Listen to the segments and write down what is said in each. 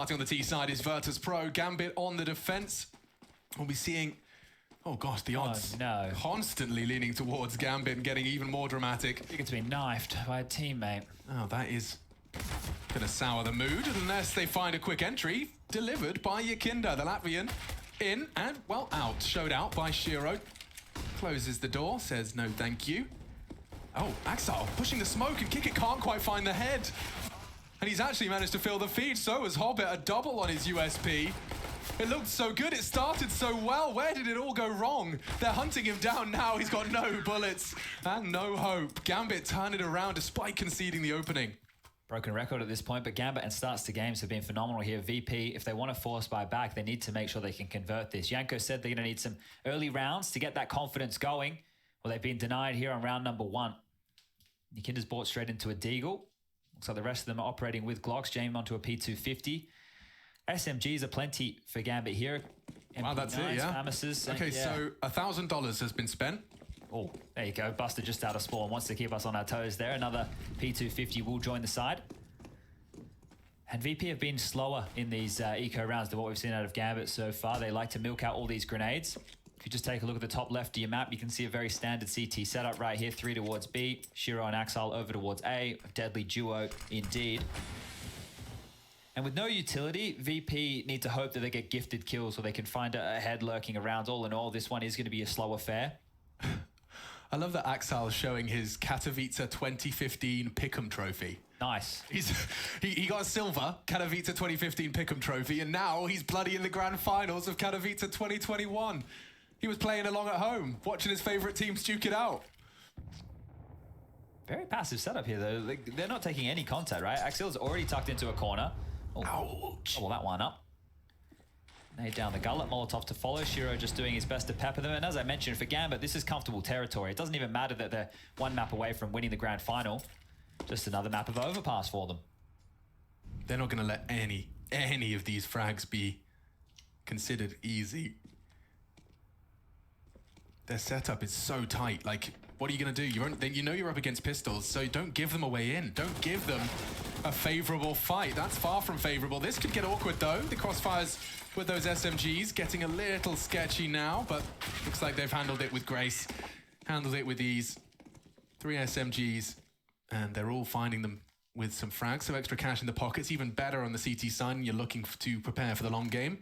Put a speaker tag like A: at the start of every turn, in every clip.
A: Starting on the T side is Virtus.pro, Gambit on the defense. We'll be seeing, oh gosh, the odds constantly leaning towards Gambit and getting even more dramatic.
B: You get to be knifed by a teammate.
A: Oh, that is gonna sour the mood unless they find a quick entry delivered by Yakinda, the Latvian. In and, well, out. Showed out by Shiro. Closes the door, says no thank you. Oh, Axel pushing the smoke and Kickit can't quite find the head. And he's actually managed to fill the feed, so has Hobbit, a double on his USP. It looked so good, it started so well. Where did it all go wrong? They're hunting him down now, he's got no bullets and no hope. Gambit turned it around despite conceding the opening.
B: Broken record at this point, but Gambit and starts to games have been phenomenal here. VP, if they want to force buy back, they need to make sure they can convert this. Yanko said they're going to need some early rounds to get that confidence going. Well, they've been denied here on round number 1. Yakinda's bought straight into a Deagle. Looks like the rest of them are operating with Glocks. James onto a P250. SMGs are plenty for Gambit here.
A: Wow, that's it, yeah.
B: Amices,
A: okay,
B: yeah.
A: So $1,000 has been spent.
B: Oh, there you go. Buster just out of spawn. Wants to keep us on our toes there. Another P250 will join the side. And VP have been slower in these eco rounds than what we've seen out of Gambit so far. They like to milk out all these grenades. If you just take a look at the top left of your map, you can see a very standard CT setup right here. 3 towards B, Shiro and Axel over towards A. A deadly duo indeed. And with no utility, VP need to hope that they get gifted kills so they can find a head lurking around. All in all, this one is going to be a slow affair.
A: I love that Axel is showing his Katowice 2015 Pick'em trophy.
B: Nice.
A: He got a silver Katowice 2015 Pick'em trophy, and now he's bloody in the grand finals of Katowice 2021. He was playing along at home, watching his favorite team duke it out.
B: Very passive setup here, though. They're not taking any contact, right? Axel's already tucked into a corner. Oh,
A: ouch.
B: Oh, well, that one up. Nade down the gullet, Molotov to follow. Shiro just doing his best to pepper them. And as I mentioned, for Gambit, this is comfortable territory. It doesn't even matter that they're one map away from winning the grand final. Just another map of Overpass for them.
A: They're not going to let any of these frags be considered easy. Their setup is so tight. Like, what are you going to do? You know you're up against pistols, so don't give them a way in. Don't give them a favorable fight. That's far from favorable. This could get awkward, though. The crossfires with those SMGs getting a little sketchy now, but looks like they've handled it with grace. Handled it with ease. 3 SMGs, and they're all finding them with some frags, so extra cash in the pockets. Even better on the CT side, and you're looking to prepare for the long game.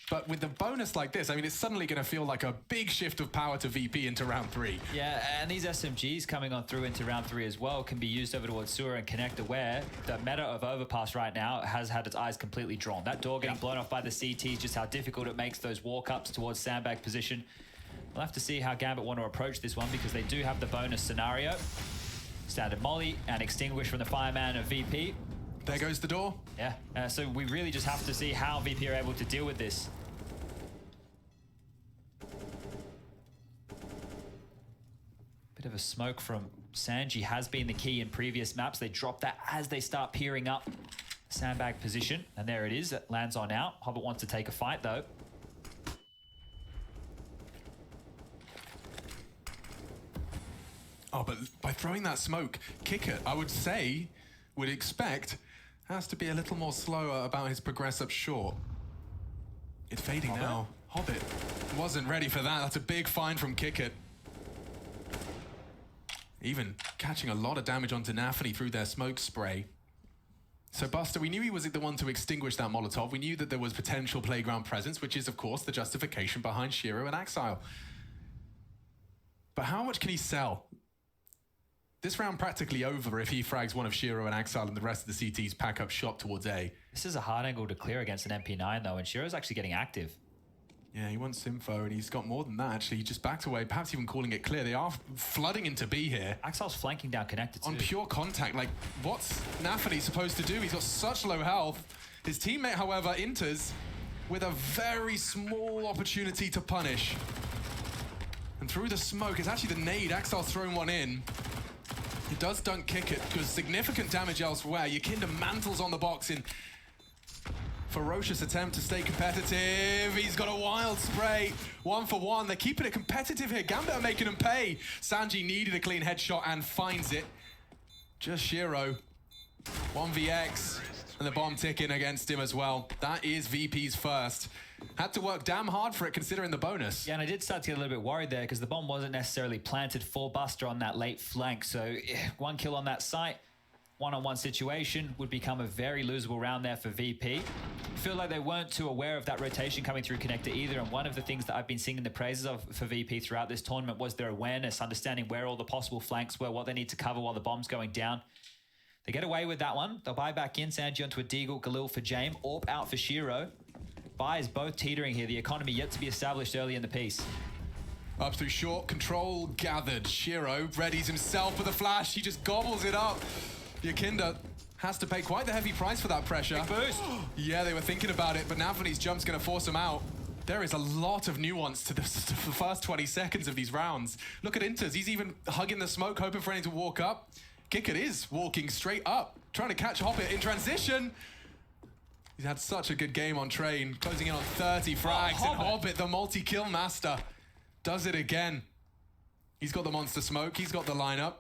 A: But with the bonus like this, I mean, it's suddenly going to feel like a big shift of power to VP into round 3.
B: Yeah, and these SMGs coming on through into round 3 as well can be used over towards Sewer and Connector, where the meta of Overpass right now has had its eyes completely drawn. That door getting blown off by the CTs, just how difficult it makes those walk-ups towards sandbag position. We'll have to see how Gambit want to approach this one, because they do have the bonus scenario. Standard molly and extinguish from the fireman of VP.
A: There goes the door.
B: Yeah, so we really just have to see how VP are able to deal with this. Bit of a smoke from Sanji has been the key in previous maps. They drop that as they start peering up sandbag position. And there it is. It lands on out. Hobbit wants to take a fight, though.
A: Oh, but by throwing that smoke, Kickit, I would say, would expect, has to be a little more slower about his progress up short. It's fading now. Hobbit wasn't ready for that. That's a big find from Kickit. Even catching a lot of damage onto Nafany through their smoke spray. So Buster, we knew he was the one to extinguish that Molotov. We knew that there was potential playground presence, which is, of course, the justification behind Shiro and Axile. But how much can he sell? This round practically over if he frags one of Shiro and Axile and the rest of the CTs pack up shop towards A.
B: This is a hard angle to clear against an MP9, though, and Shiro's actually getting active.
A: Yeah, he wants info, and he's got more than that, actually. He just backed away, perhaps even calling it clear. They are flooding into B here.
B: Axile's flanking down Connected too.
A: On pure contact, like, what's Nafany supposed to do? He's got such low health. His teammate, however, enters with a very small opportunity to punish. And through the smoke, it's actually the nade. Axile's thrown one in. He does dunk kick it, because significant damage elsewhere. Yakinda mantles on the box in ferocious attempt to stay competitive. He's got a wild spray. 1 for 1. They're keeping it competitive here. Gambit are making him pay. Sanji needed a clean headshot and finds it. Just Shiro. 1vx. And the bomb ticking against him as well. That is VP's first. Had to work damn hard for it considering the bonus.
B: Yeah, and I did start to get a little bit worried there because the bomb wasn't necessarily planted for Buster on that late flank. So one kill on that site, one-on-one situation would become a very losable round there for VP. I feel like they weren't too aware of that rotation coming through connector either. And one of the things that I've been singing the praises of for VP throughout this tournament was their awareness, understanding where all the possible flanks were, what they need to cover while the bomb's going down. They get away with that one. They'll buy back in. Sanji onto a Deagle, Galil for Jame, Orp out for Shiro. Buys both teetering here. The economy yet to be established early in the piece.
A: Up through short, control gathered. Shiro readies himself with a flash. He just gobbles it up. Yakinda has to pay quite the heavy price for that pressure.
B: Big boost.
A: Yeah, they were thinking about it, but Nafany's jump's going to force him out. There is a lot of nuance to the first 20 seconds of these rounds. Look at Inters. He's even hugging the smoke, hoping for anyone to walk up. Kickert is walking straight up, trying to catch Hobbit in transition. He's had such a good game on train, closing in on 30 frags, and Hobbit, the multi-kill master, does it again. He's got the monster smoke, he's got the lineup.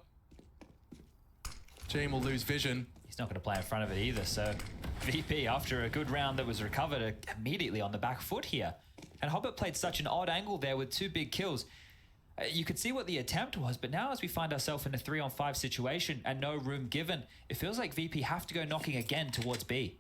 A: Jame will lose vision.
B: He's not going to play in front of it either, so VP, after a good round that was recovered, immediately on the back foot here. And Hobbit played such an odd angle there with 2 big kills. You could see what the attempt was, but now as we find ourselves in a 3-on-5 situation and no room given, it feels like VP have to go knocking again towards B.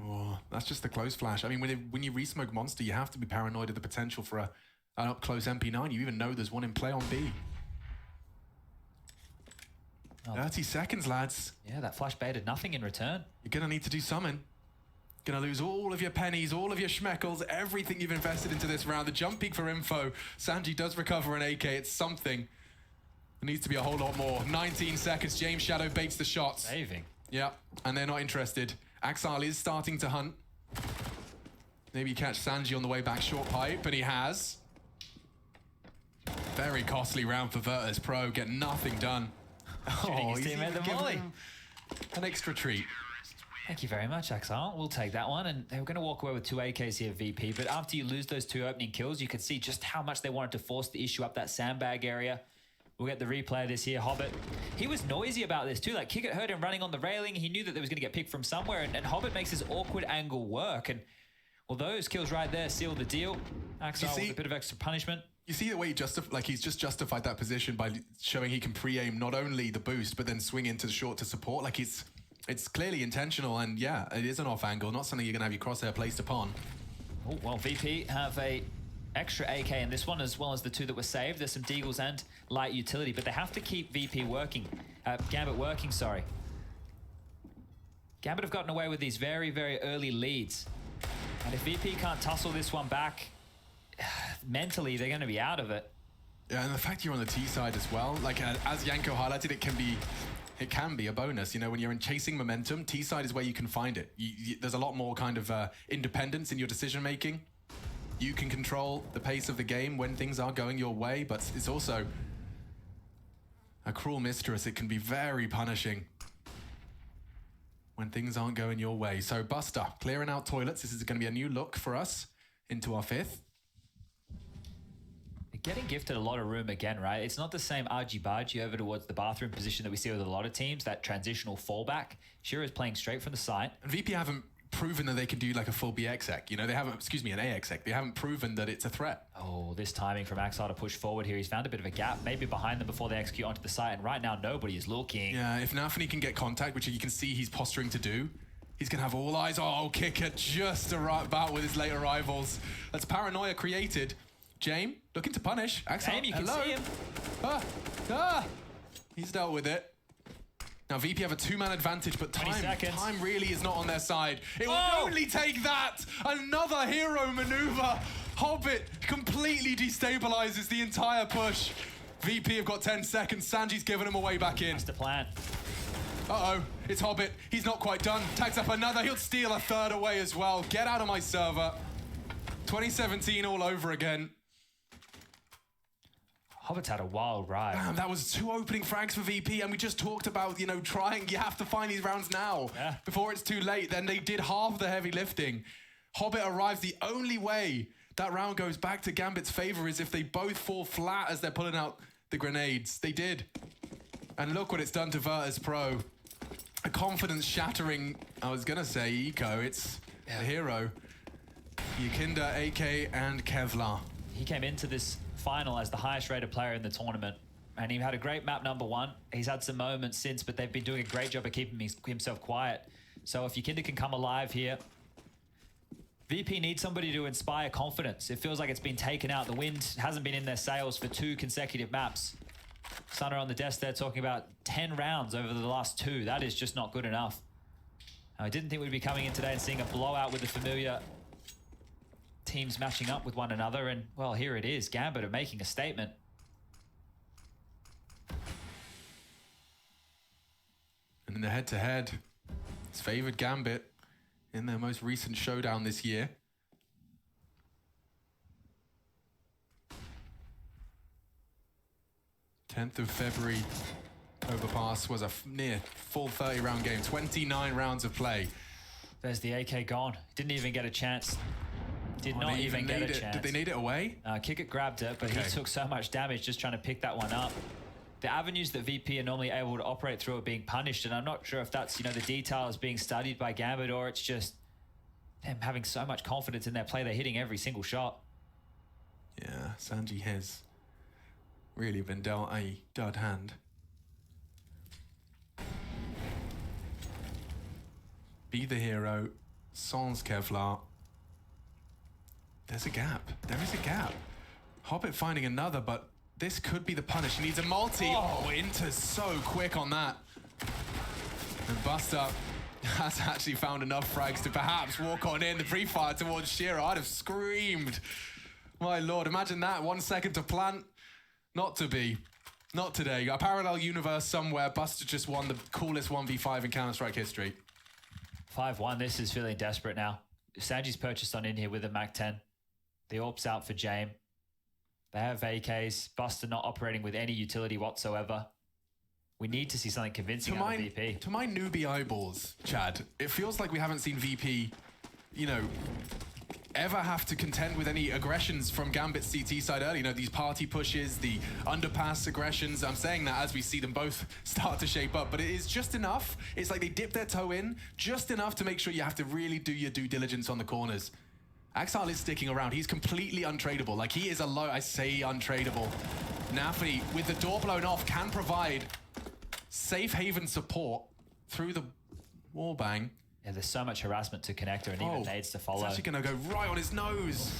A: Oh, that's just the close flash. I mean, when you re-smoke Monster, you have to be paranoid of the potential for an up-close MP9. You even know there's one in play on B. 30 seconds, lads.
B: Yeah, that flash baited nothing in return.
A: You're going to need to do something. Gonna lose all of your pennies, all of your schmeckles, everything you've invested into this round. The jump peak for info. Sanji does recover an AK. It's something. There needs to be a whole lot more. 19 seconds. James Shadow baits the shots.
B: Saving.
A: Yeah, and they're not interested. Axile is starting to hunt. Maybe catch Sanji on the way back short pipe, and he has. Very costly round for Virtus.pro. Get nothing done.
B: Oh, his teammate the volley.
A: An extra treat.
B: Thank you very much, Axel. We'll take that one. And they were going to walk away with 2 AKs here, VP. But after you lose those 2 opening kills, you could see just how much they wanted to force the issue up that sandbag area. We'll get the replay of this here. Hobbit, he was noisy about this too. Like, Kickert heard him running on the railing. He knew that they was going to get picked from somewhere. And Hobbit makes his awkward angle work. And, well, those kills right there seal the deal. Axel with a bit of extra punishment.
A: You see the way he's just justified that position by showing he can pre-aim not only the boost, but then swing into the short to support. Like, it's clearly intentional, and yeah, it is an off angle, not something you're going to have your crosshair placed upon.
B: Oh, well, VP have a extra AK in this one, as well as the 2 that were saved. There's some Deagles and light utility, but they have to keep VP working. Gambit working, sorry. Gambit have gotten away with these very, very early leads. And if VP can't tussle this one back, mentally, they're going to be out of it.
A: Yeah, and the fact you're on the T side as well, like as Yanko highlighted, it can be a bonus. You know, when you're in chasing momentum, T side is where you can find it. There's a lot more kind of independence in your decision making. You can control the pace of the game when things are going your way, but it's also a cruel mistress. It can be very punishing when things aren't going your way. So Buster, clearing out toilets. This is going to be a new look for us into our 5th.
B: Getting gifted a lot of room again, right? It's not the same argy-bargy over towards the bathroom position that we see with a lot of teams, that transitional fallback. Shiro is playing straight from the side.
A: And VP haven't proven that they can do like a full BXEC. You know, they haven't, an AXEC. They haven't proven that it's a threat.
B: Oh, this timing from Axel to push forward here. He's found a bit of a gap, maybe behind them before they execute onto the site. And right now, nobody is looking.
A: Yeah, if Nafany can get contact, which you can see he's posturing to do, he's going to have all eyes. Oh, Kickert just about with his late arrivals. That's paranoia created. Jame, looking to punish. Axel,
B: Jame, you can see him.
A: He's dealt with it. Now, VP have a 2-man advantage, but time really is not on their side. It will only take that. Another hero maneuver. Hobbit completely destabilizes the entire push. VP have got 10 seconds. Sanji's giving him a way back in.
B: That's the plan.
A: Uh-oh, it's Hobbit. He's not quite done. Tags up another. He'll steal a 3rd away as well. Get out of my server. 2017 all over again.
B: Hobbit's had a wild ride.
A: Damn, that was 2 opening frags for VP, and we just talked about, you know, you have to find these rounds now before it's too late. Then they did half the heavy lifting. Hobbit arrives. The only way that round goes back to Gambit's favor is if they both fall flat as they're pulling out the grenades. They did. And look what it's done to Virtus.pro. A confidence-shattering, I was going to say eco. It's a hero. Yukinda, AK, and Kevlar.
B: He came into this final as the highest rated player in the tournament. And he had a great map number 1. He's had some moments since, but they've been doing a great job of keeping himself quiet. So if Yukinda can come alive here, VP needs somebody to inspire confidence. It feels like it's been taken out. The wind hasn't been in their sails for 2 consecutive maps. Sunner on the desk there talking about 10 rounds over the last 2. That is just not good enough. I didn't think we'd be coming in today and seeing a blowout with the familiar teams matching up with one another. And, well, here it is. Gambit are making a statement.
A: And in the head-to-head, it's favored Gambit in their most recent showdown this year. 10th of February, Overpass was a near full 30-round game, 29 rounds of play.
B: There's the AK gone. Didn't even get a chance. Did not even get a chance.
A: Did they need it away?
B: Kick it grabbed it, but he took so much damage just trying to pick that one up. The avenues that VP are normally able to operate through are being punished, and I'm not sure if that's, the details being studied by Gambit, or it's just them having so much confidence in their play, they're hitting every single shot.
A: Yeah, Sanji has really been dealt a dud hand. Be the hero, sans Kevlar. There's a gap. There is a gap. Hobbit finding another, but this could be the punish. He needs a multi. Oh, Inter's so quick on that. And Buster has actually found enough frags to perhaps walk on in. The pre-fire towards Shearer. I'd have screamed. My lord, imagine that. 1 second to plant. Not to be. Not today. A parallel universe somewhere. Buster just won the coolest 1v5 in Counter-Strike history.
B: 5-1. This is feeling desperate now. Sanji's purchased on in here with a Mac-10. The AWP's out for Jame. They have AKs. Buster not operating with any utility whatsoever. We need to see something convincing out of VP.
A: To my newbie eyeballs, Chad, it feels like we haven't seen VP, ever have to contend with any aggressions from Gambit's CT side early. These party pushes, the underpass aggressions. I'm saying that as we see them both start to shape up, but it is just enough. It's like they dip their toe in just enough to make sure you have to really do your due diligence on the corners. Axel is sticking around. He's completely untradeable. Like, he is I say untradeable. Nafany, with the door blown off, can provide safe haven support through the wall bang.
B: Yeah, there's so much harassment to connector and even nades to follow.
A: It's actually going to go right on his nose.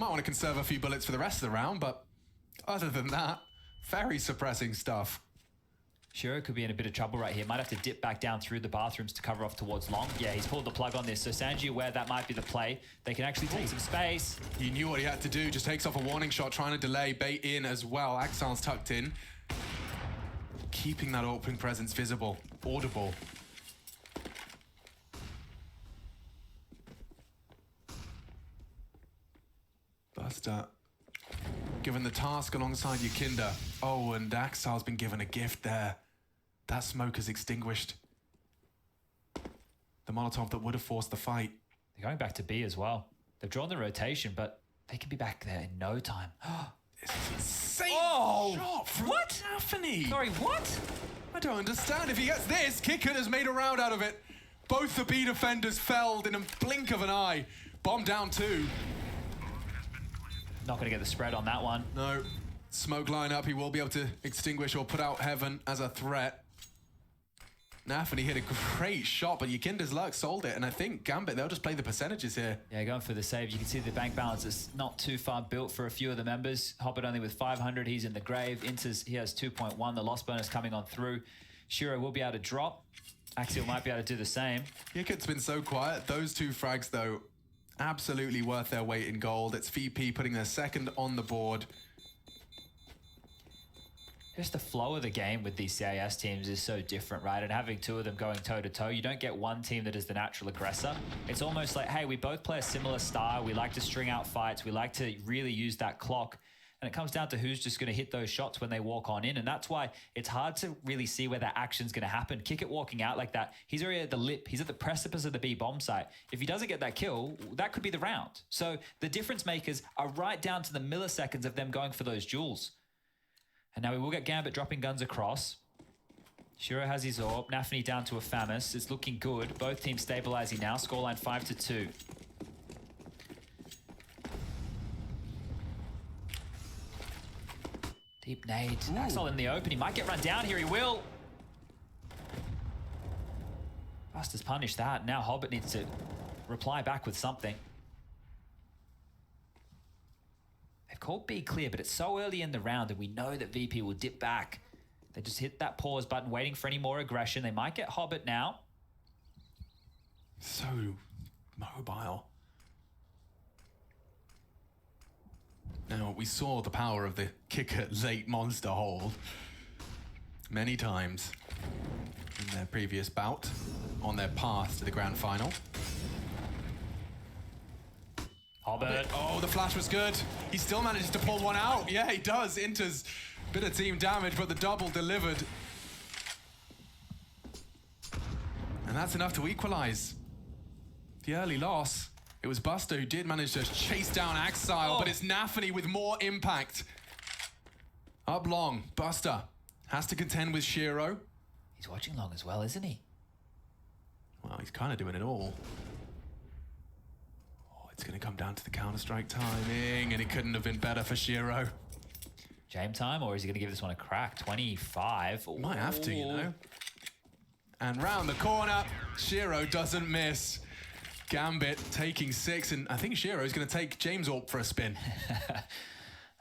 A: Might want to conserve a few bullets for the rest of the round, but other than that, very suppressing stuff.
B: Shiro could be in a bit of trouble right here. Might have to dip back down through the bathrooms to cover off towards long. Yeah, he's pulled the plug on this. So Sanji aware that might be the play. They can actually take some space.
A: He knew what he had to do. Just takes off a warning shot, trying to delay, bait in as well. Axel's tucked in. Keeping that open presence visible, audible. Buster given the task alongside Yukinda. Oh, and Axel's been given a gift there. That smoke has extinguished the Molotov that would have forced the fight.
B: They're going back to B as well. They've drawn the rotation, but they can be back there in no time.
A: This is insane shot from Nafany.
B: Sorry, what?
A: I don't understand. If he gets this, Kickert has made a round out of it. Both the B defenders felled in a blink of an eye. Bomb down 2.
B: Not going to get the spread on that one.
A: No. Smoke line up. He will be able to extinguish or put out Heaven as a threat. Nafany hit a great shot, but Yukinda's luck sold it. And I think Gambit, they'll just play the percentages here.
B: Yeah, going for the save. You can see the bank balance is not too far built for a few of the members. Hobbit only with 500. He's in the grave. Inters, he has 2.1. The loss bonus coming on through. Shiro will be able to drop. Axial might be able to do the same.
A: Kickert's been so quiet. Those 2 frags, though, absolutely worth their weight in gold. It's VP putting their second on the board.
B: Just the flow of the game with these CIS teams is so different, right? And having 2 of them going toe-to-toe, you don't get one team that is the natural aggressor. It's almost like, hey, we both play a similar style. We like to string out fights. We like to really use that clock. and it comes down to who's just going to hit those shots when they walk on in, and that's why it's hard to really see where that action's going to happen. Kick-It walking out like that, he's already at the lip, he's at the precipice of the B bomb site. If he doesn't get that kill, that could be the round. So the difference makers are right down to the milliseconds of them going for those jewels. And now we will get Gambit dropping guns across. Shiro has his AWP, Nafany down to a Famis. It's looking good. Both teams stabilizing now. Scoreline 5-2. Deep nade. Axel in the open. He might get run down here. He will. Buster's punished that. Now Hobbit needs to reply back with something. They've called B clear, but it's so early in the round that we know that VP will dip back. They just hit that pause button, waiting for any more aggression. They might get Hobbit now.
A: So mobile. Now, we saw the power of the Kick-It late monster hold many times in their previous bout on their path to the grand final.
B: Hobbit.
A: Oh, the flash was good. He still manages to pull one out. Yeah, he does. Inter's bit of team damage, but the double delivered. And that's enough to equalize the early loss. It was Buster who did manage to chase down Axile, but it's Nafany with more impact. Up long, Buster has to contend with Shiro.
B: He's watching long as well, isn't he?
A: Well, he's kind of doing it all. Oh, it's going to come down to the Counter-Strike timing, and it couldn't have been better for Shiro.
B: Jam time, or is he going to give this one a crack? 25. Ooh.
A: Might have to, you know. And round the corner, Shiro doesn't miss. Gambit taking 6, and I think Shiro's going to take James AWP for a spin.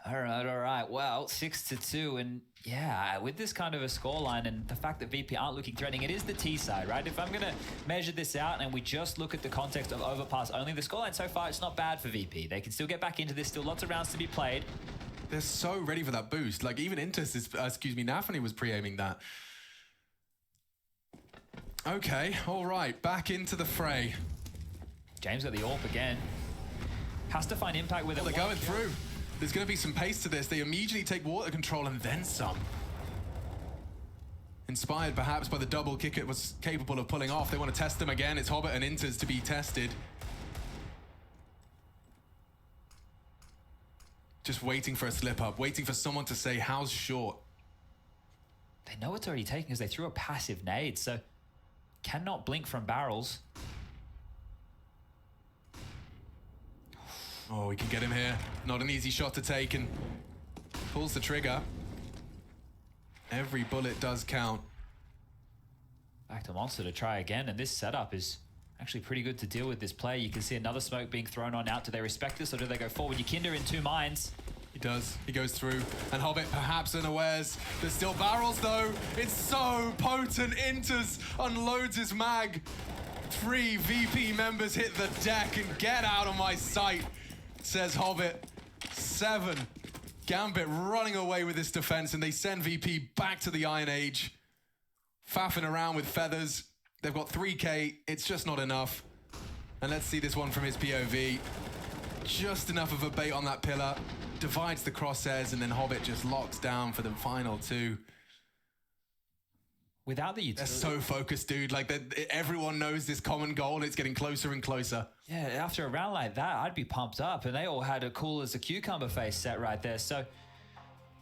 B: All right. Well, 6-2, and yeah, with this kind of a scoreline and the fact that VP aren't looking threatening, it is the T side, right? If I'm going to measure this out and we just look at the context of Overpass only, the scoreline so far, it's not bad for VP. They can still get back into this, still lots of rounds to be played.
A: They're so ready for that boost. Like, even Nafany was pre-aiming that. Okay, all right, back into the fray.
B: James got the AWP again. Has to find impact with it.
A: They're going through. There's going to be some pace to this. They immediately take water control and then some. Inspired perhaps by the double kick it was capable of pulling off. They want to test them again. It's Hobbit and Inters to be tested. Just waiting for a slip up, waiting for someone to say, how's short?
B: They know it's already taken because they threw a passive nade, so cannot blink from barrels.
A: Oh, we can get him here. Not an easy shot to take, and pulls the trigger. Every bullet does count.
B: Back to Monster to try again, and this setup is actually pretty good to deal with this play. You can see another smoke being thrown on out. Do they respect this or do they go forward? Yakinder in 2 mines.
A: He does. He goes through. And Hobbit perhaps unawares. There's still barrels though. It's so potent. Inters unloads his mag. 3 VP members hit the deck and get out of my sight, says Hobbit. 7. Gambit running away with this defense, and they send VP back to the Iron Age. Faffing around with feathers. They've got 3K, it's just not enough. And let's see this one from his POV. Just enough of a bait on that pillar. Divides the crosshairs, and then Hobbit just locks down for the final 2.
B: Without the utility.
A: They're so focused, dude. Like, everyone knows this common goal, and it's getting closer and closer.
B: Yeah, after a round like that, I'd be pumped up. And they all had a cool as a cucumber face set right there. So,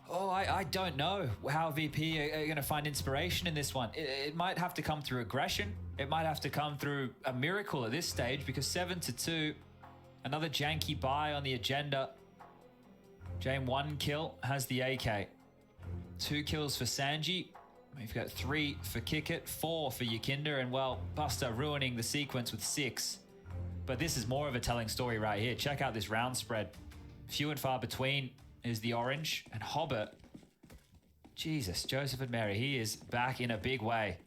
B: I don't know how VP are going to find inspiration in this one. It might have to come through aggression. It might have to come through a miracle at this stage, because 7-2, another janky buy on the agenda. Jame 1 kill, has the AK. 2 kills for Sanji. We've got 3 for Kick-It, 4 for Yakinder, and well, Buster ruining the sequence with 6. But this is more of a telling story right here. Check out this round spread. Few and far between is the orange, and Hobbit. Jesus, Joseph and Mary, he is back in a big way.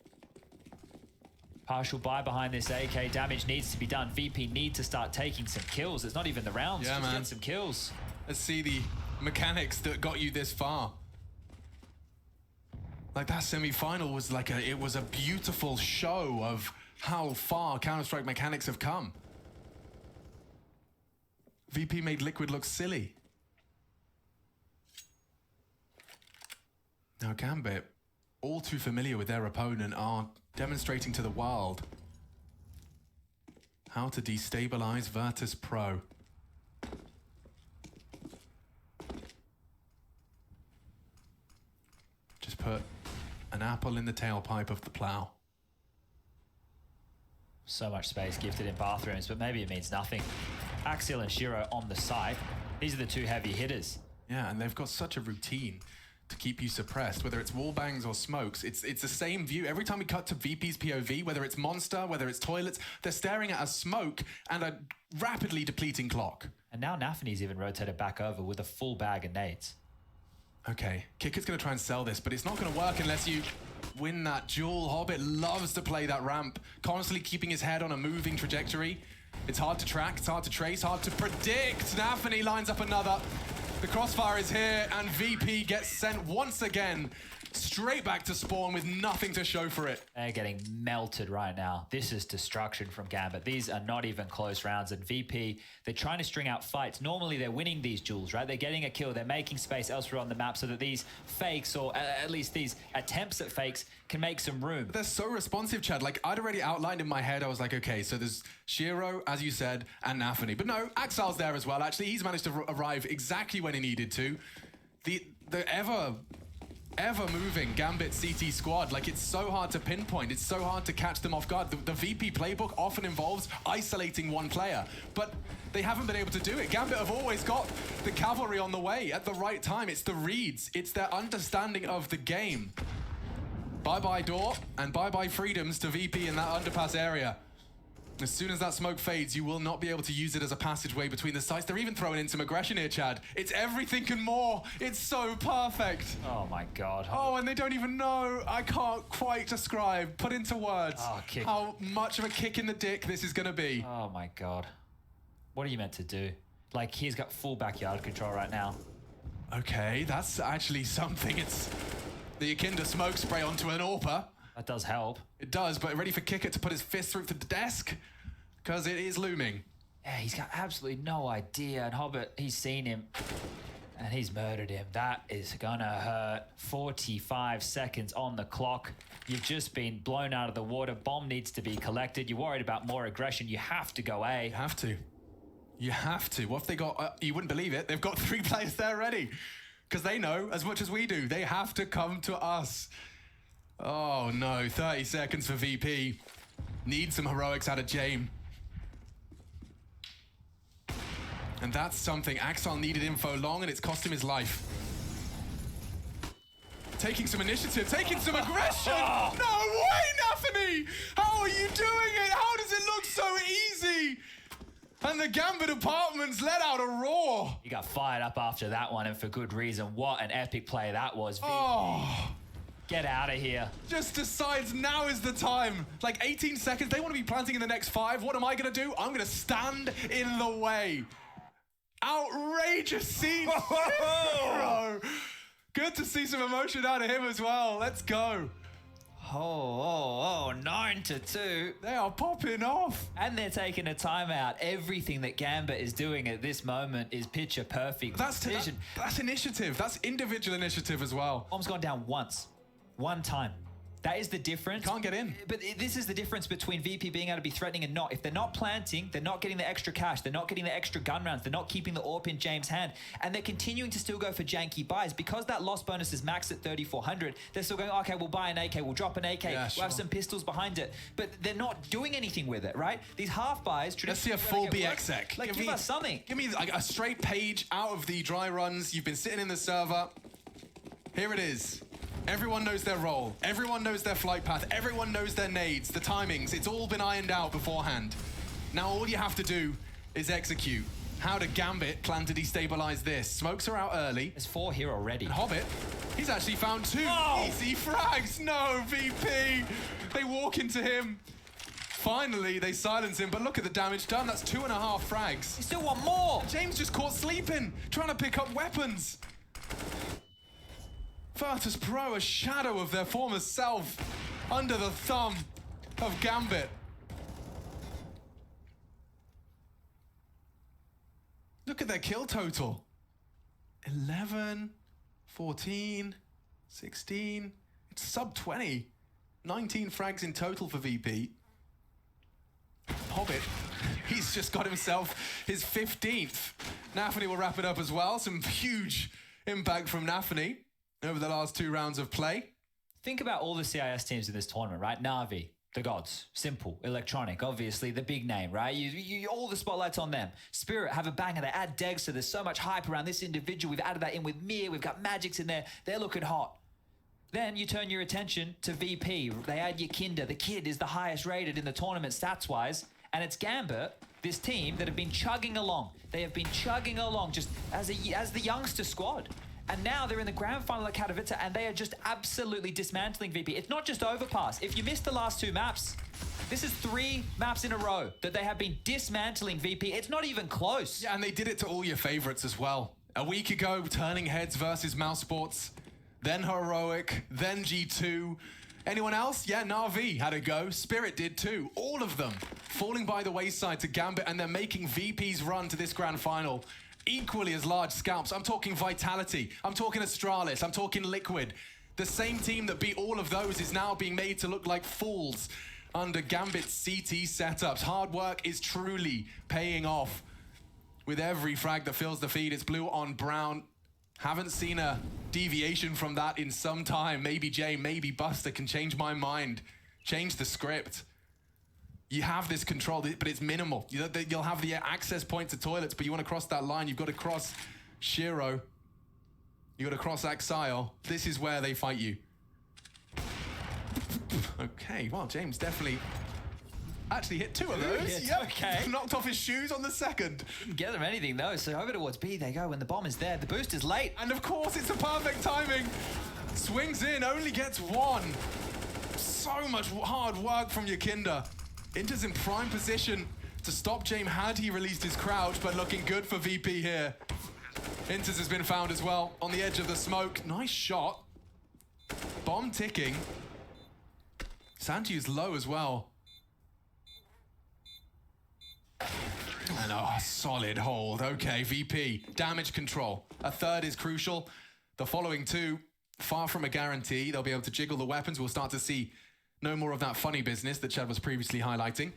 B: Partial buy behind this AK. Damage needs to be done. VP need to start taking some kills. It's not even the rounds,
A: yeah,
B: just
A: man.
B: get some kills.
A: Let's see the mechanics that got you this far. Like, that semi-final was like it was a beautiful show of how far Counter-Strike mechanics have come. VP made Liquid look silly. Now Gambit, all too familiar with their opponent, are demonstrating to the world how to destabilize Virtus.pro. Just put an apple in the tailpipe of the plow.
B: So much space gifted in bathrooms, but maybe it means nothing. Axial and Shiro on the side. These are the two heavy hitters.
A: Yeah, and they've got such a routine to keep you suppressed, whether it's wall bangs or smokes. It's the same view. Every time we cut to VP's POV, whether it's Monster, whether it's Toilets, they're staring at a smoke and a rapidly depleting clock.
B: And now Nafany's even rotated back over with a full bag of nades.
A: Okay, Kicker's going to try and sell this, but it's not going to work unless you win that duel. Hobbit loves to play that ramp, constantly keeping his head on a moving trajectory. It's hard to track, it's hard to trace, hard to predict. Nafany lines up another. The crossfire is here, and VP gets sent once again straight back to spawn with nothing to show for it.
B: They're getting melted right now. This is destruction from Gambit. These are not even close rounds. And VP, they're trying to string out fights. Normally, they're winning these duels, right? They're getting a kill. They're making space elsewhere on the map so that these fakes, or at least these attempts at fakes, can make some room.
A: But they're so responsive, Chad. Like, I'd already outlined in my head, I was like, okay, so there's Shiro, as you said, and Nafany. But no, Axal's there as well. Actually, he's managed to arrive exactly when he needed to. The ever moving Gambit CT squad, like, it's so hard to pinpoint, it's so hard to catch them off guard. The VP playbook often involves isolating one player, but they haven't been able to do it. Gambit have always got the cavalry on the way at the right time. It's the reads, it's their understanding of the game. Bye-bye door and bye-bye freedoms to VP in that underpass area. As soon as that smoke fades, you will not be able to use it as a passageway between the sites. They're even throwing in some aggression here, Chad. It's everything and more. It's so perfect.
B: Oh my God.
A: Oh, and they don't even know. I can't quite describe, put into words, how much of a kick in the dick this is going to be.
B: Oh my God. What are you meant to do? Like, he's got full backyard control right now.
A: Okay, that's actually something. It's the akin to smoke spray onto an AWPer.
B: That does help.
A: It does, but ready for Kicker to put his fist through the desk? Because it is looming.
B: Yeah, he's got absolutely no idea. And Hobbit, he's seen him and he's murdered him. That is gonna hurt. 45 seconds on the clock. You've just been blown out of the water. Bomb needs to be collected. You're worried about more aggression. You have to go A.
A: You have to. You have to. What if they got, you wouldn't believe it, they've got 3 players there ready. Because they know as much as we do. They have to come to us. Oh no, 30 seconds for VP. Need some heroics out of Jame. And that's something. Axel needed info long and it's cost him his life. Taking some initiative, taking some aggression. No way, Nafany! How are you doing it? How does it look so easy? And the Gambit apartments let out a roar.
B: He got fired up after that one, and for good reason. What an epic play that was.
A: Oh.
B: Get out of here.
A: Just decides now is the time. Like 18 seconds, they want to be planting in the next 5. What am I going to do? I'm going to stand in the way. Outrageous scene. Bro. Good to see some emotion out of him as well. Let's go.
B: 9-2.
A: They are popping off.
B: And they're taking a timeout. Everything that Gambit is doing at this moment is picture perfect.
A: That's initiative. That's individual initiative as well.
B: Bomb's gone down once. One time. That is the difference.
A: Can't get in.
B: But this is the difference between VP being able to be threatening and not. If they're not planting, they're not getting the extra cash, they're not getting the extra gun rounds, they're not keeping the AWP in James' hand, and they're continuing to still go for janky buys. Because that loss bonus is maxed at 3,400, they're still going, okay, we'll buy an AK, we'll drop an AK, we'll have some pistols behind it. But they're not doing anything with it, right? These half buys...
A: Let's see a full BXX.
B: Like, give us something.
A: Give me like a straight page out of the dry runs. You've been sitting in the server. Here it is. Everyone knows their role. Everyone knows their flight path. Everyone knows their nades, the timings. It's all been ironed out beforehand. Now all you have to do is execute. How do Gambit plan to destabilize this? Smokes are out early.
B: There's 4 here already.
A: And Hobbit, he's actually found 2 easy frags. No, VP. They walk into him. Finally, they silence him, but look at the damage done. That's 2.5 frags.
B: You still want more.
A: James just caught sleeping, trying to pick up weapons. Virtus.pro, a shadow of their former self, under the thumb of Gambit. Look at their kill total. 11, 14, 16. It's sub 20. 19 frags in total for VP. Hobbit, he's just got himself his 15th. Nafany will wrap it up as well. Some huge impact from Nafany over the last 2 rounds of play.
B: Think about all the CIS teams in this tournament, right? Na'Vi, the gods, Simple, Electronic, obviously the big name, right? You all the spotlights on them. Spirit have a banger. They add Degs, so there's so much hype around this individual. We've added that in with Mir. We've got Magics in there. They're looking hot. Then you turn your attention to VP. They add Yakinda. The kid is the highest rated in the tournament stats-wise. And it's Gambit, this team, that have been chugging along. They have been chugging along just as the youngster squad. And now they're in the grand final at Katowice, and they are just absolutely dismantling VP. It's not just Overpass. If you missed the last 2 maps, this is 3 maps in a row that they have been dismantling VP. It's not even close.
A: Yeah, and they did it to all your favorites as well. A week ago, turning heads versus Mouse Sports, then Heroic, then G2. Anyone else? Yeah, Na'Vi had a go. Spirit did too. All of them falling by the wayside to Gambit, and they're making VP's run to this grand final equally as large scalps. I'm talking Vitality. I'm talking Astralis. I'm talking Liquid. The same team that beat all of those is now being made to look like fools under Gambit's CT setups. Hard work is truly paying off with every frag that fills the feed. It's blue on brown. Haven't seen a deviation from that in some time. Maybe Jay, maybe Buster can change my mind, change the script. You have this control, but it's minimal. You'll have the access point to toilets, but you want to cross that line, you've got to cross Shiro. You've got to cross Axile. This is where they fight you. Okay, well, James definitely actually hit 2 of those.
B: Yep. Okay.
A: Knocked off his shoes on the second.
B: Didn't get them anything though, so over towards B they go when the bomb is there. The boost is late.
A: And of course, it's the perfect timing. Swings in, only gets 1. So much hard work from Yakinda. Inter's in prime position to stop James had he released his crouch, but looking good for VP here. Inters has been found as well on the edge of the smoke. Nice shot. Bomb ticking. Sanji's low as well. And solid hold. Okay, VP. Damage control. A 3rd is crucial. The following 2, far from a guarantee. They'll be able to jiggle the weapons. We'll start to see no more of that funny business that Chad was previously highlighting.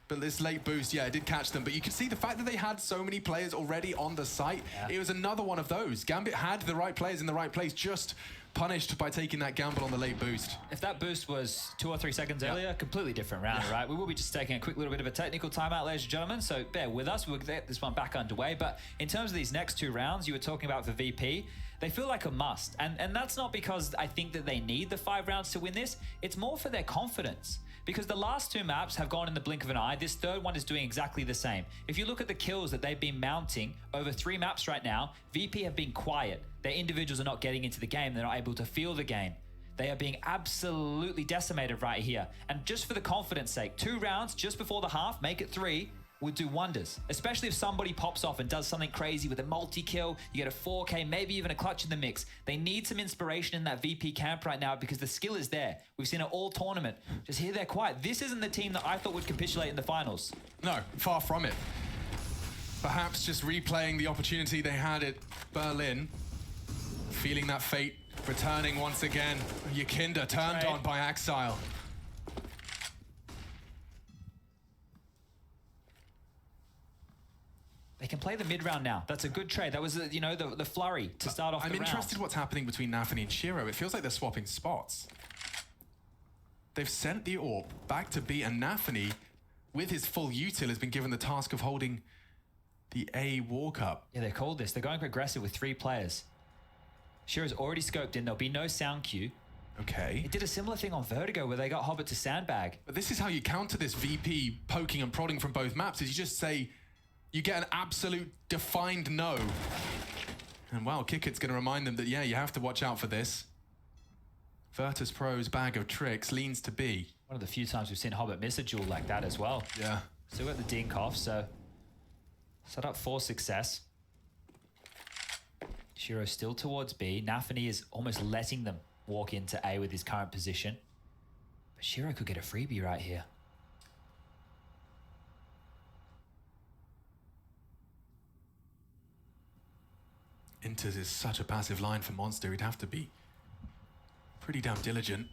A: But this late boost, yeah, it did catch them. But you can see the fact that they had so many players already on the site. Yeah. It was another one of those. Gambit had the right players in the right place, just punished by taking that gamble on the late boost.
B: If that boost was 2 or 3 seconds earlier, completely different round, right? We will be just taking a quick little bit of a technical timeout, ladies and gentlemen, so bear with us. We'll get this one back underway. But in terms of these next 2 rounds you were talking about for VP, they feel like a must. And that's not because I think that they need the 5 rounds to win this. It's more for their confidence. Because the last 2 maps have gone in the blink of an eye. This 3rd one is doing exactly the same. If you look at the kills that they've been mounting over 3 maps right now, VP have been quiet. Their individuals are not getting into the game. They're not able to feel the game. They are being absolutely decimated right here. And just for the confidence sake, 2 rounds just before the half, make it 3, would do wonders. Especially if somebody pops off and does something crazy with a multi-kill, you get a 4K, maybe even a clutch in the mix. They need some inspiration in that VP camp right now because the skill is there. We've seen it all tournament. Just here they're quiet. This isn't the team that I thought would capitulate in the finals.
A: No, far from it. Perhaps just replaying the opportunity they had at Berlin. Feeling that fate returning once again. Yakinda turned on by Axile.
B: They can play the mid-round now. That's a good trade. That was, you know, the flurry to start off the round.
A: I'm interested what's happening between Nafany and Shiro. It feels like they're swapping spots. They've sent the AWP back to B, and Nafany, with his full util, has been given the task of holding the A walk-up.
B: Yeah, they called this. They're going aggressive with 3 players. Shiro's already scoped in. There'll be no sound cue.
A: Okay.
B: It did a similar thing on Vertigo where they got Hobbit to sandbag.
A: But this is how you counter this VP poking and prodding from both maps, is you just say, you get an absolute defined no. And well, Kickit's going to remind them that, yeah, you have to watch out for this. Virtus.pro's bag of tricks leans to B.
B: One of the few times we've seen Hobbit miss a duel like that as well.
A: Yeah.
B: Still got the dink off, so set up for success. Shiro still towards B. Nafany is almost letting them walk into A with his current position. But Shiro could get a freebie right here.
A: Inters is such a passive line for Monster. He'd have to be Pretty damn diligent.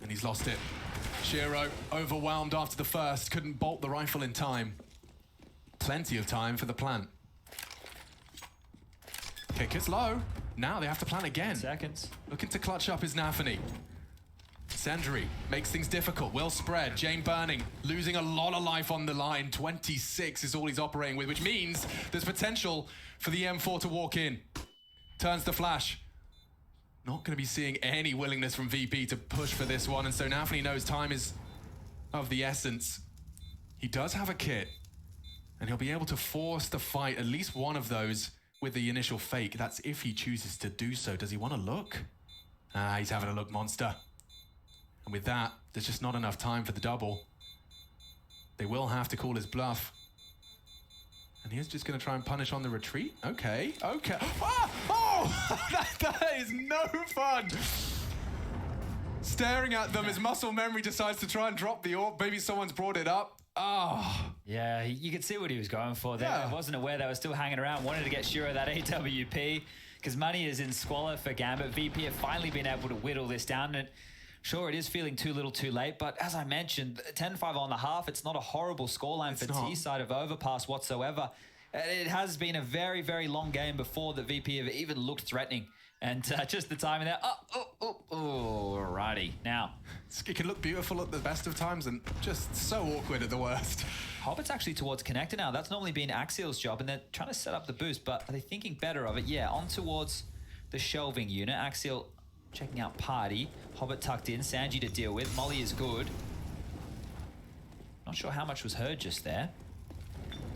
A: And he's lost it. Shiro, overwhelmed after the first, couldn't bolt the rifle in time. Plenty of time for the plant. Kick is low. Now they have to plant again.
B: Seconds.
A: Looking to clutch up his Nafany. Sandry makes things difficult. Will spread. Jane burning. Losing a lot of life on the line. 26 is all he's operating with, which means there's potential for the M4 to walk in. Turns the flash. Not going to be seeing any willingness from VP to push for this one, and so Nafany knows time is of the essence. He does have a kit, and he'll be able to force the fight, at least one of those, with the initial fake. That's if he chooses to do so. Does he want to look? Ah, he's having a look, monster. And with that, there's just not enough time for the double. They will have to call his bluff. And he's just going to try and punish on the retreat? Okay, okay. Ah! Oh! that is no fun! Staring at them, his muscle memory decides to try and drop the orb. Maybe someone's brought it up. Ah. Oh.
B: Yeah, you could see what he was going for there.
A: Yeah.
B: I wasn't aware they were still hanging around. Wanted to get Shiro that AWP because money is in squalor for Gambit. VP have finally been able to whittle this down. And sure, it is feeling too little too late, but as I mentioned, 10-5 on the half, it's not a horrible scoreline for T-side of Overpass whatsoever. It has been a very, very long game before the VP have even looked threatening. And just the timing there. Alrighty. Now,
A: it can look beautiful at the best of times and just so awkward at the worst.
B: Hobbit's actually towards connector now. That's normally been Axial's job, and they're trying to set up the boost, but are they thinking better of it? Yeah, on towards the shelving unit. Axial checking out Party. Hobbit tucked in. Sanji to deal with. Molly is good. Not sure how much was heard just there.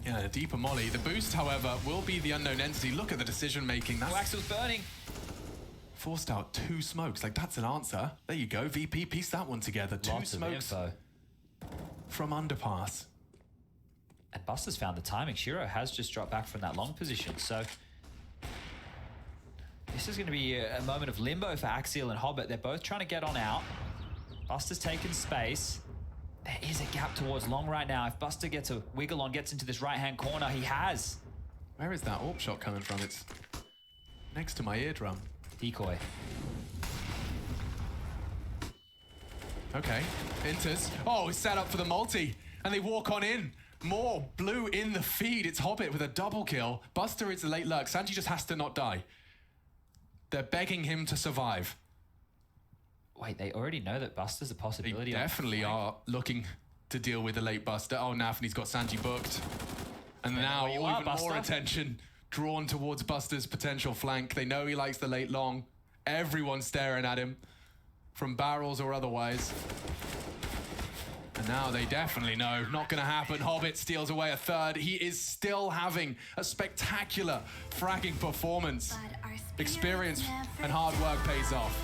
A: Yeah, a deeper Molly. The boost, however, will be the unknown entity. Look at the decision making.
B: Oh, Axial's burning.
A: Forced out 2 smokes. Like, that's an answer. There you go. VP pieced that one together.
B: Lots
A: 2 smokes
B: of info
A: from Underpass.
B: And Buster's found the timing. Shiro has just dropped back from that long position. So this is going to be a moment of limbo for Axial and Hobbit. They're both trying to get on out. Buster's taken space. There is a gap towards long right now. If Buster gets a wiggle on, gets into this right-hand corner, he has.
A: Where is that AWP shot coming from? It's next to my eardrum.
B: Decoy.
A: Okay, enters. Oh, he's set up for the multi, and they walk on in. More blue in the feed. It's Hobbit with a double kill. Buster is the late lurk. Sanji just has to not die. They're begging him to survive.
B: Wait, they already know that Buster's a possibility.
A: They definitely are looking to deal with the late Buster. Oh, Nafany's got Sanji booked. And now even more attention drawn towards Buster's potential flank. They know he likes the late long. Everyone's staring at him, from barrels or otherwise. And now they definitely know, not gonna happen. Hobbit steals away a third. He is still having a spectacular fragging performance. Experience and hard work pays off.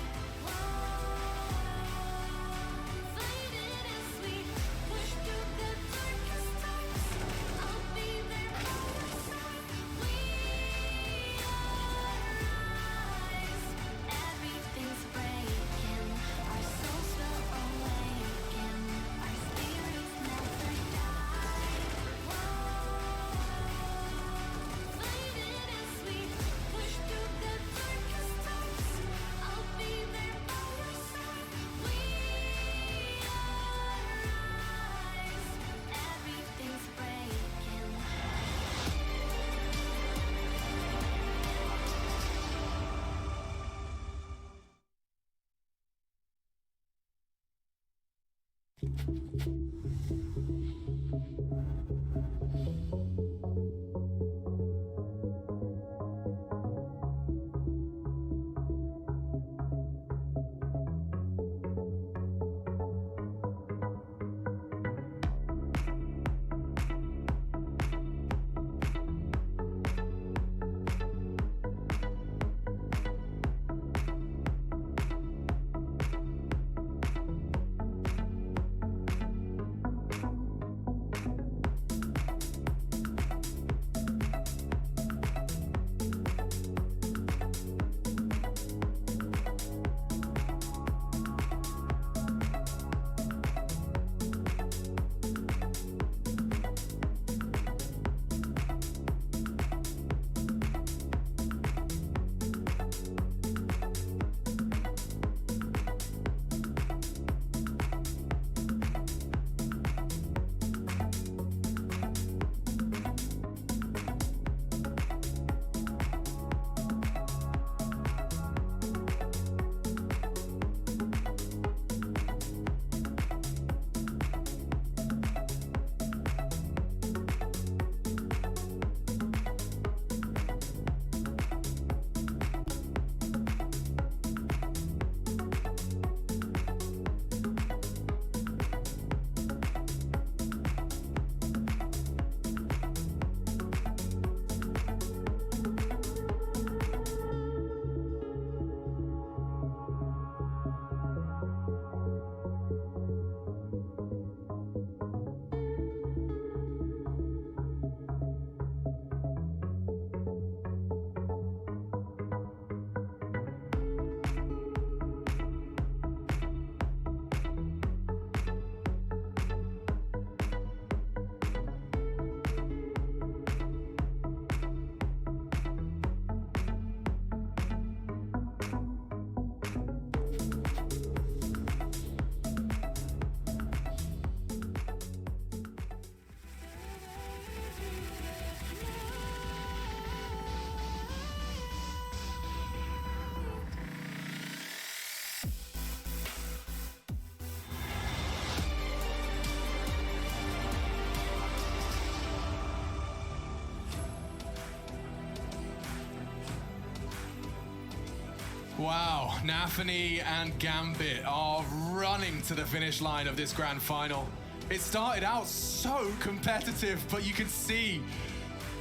A: Wow, Nafany and Gambit are running to the finish line of this grand final. It started out so competitive, but you can see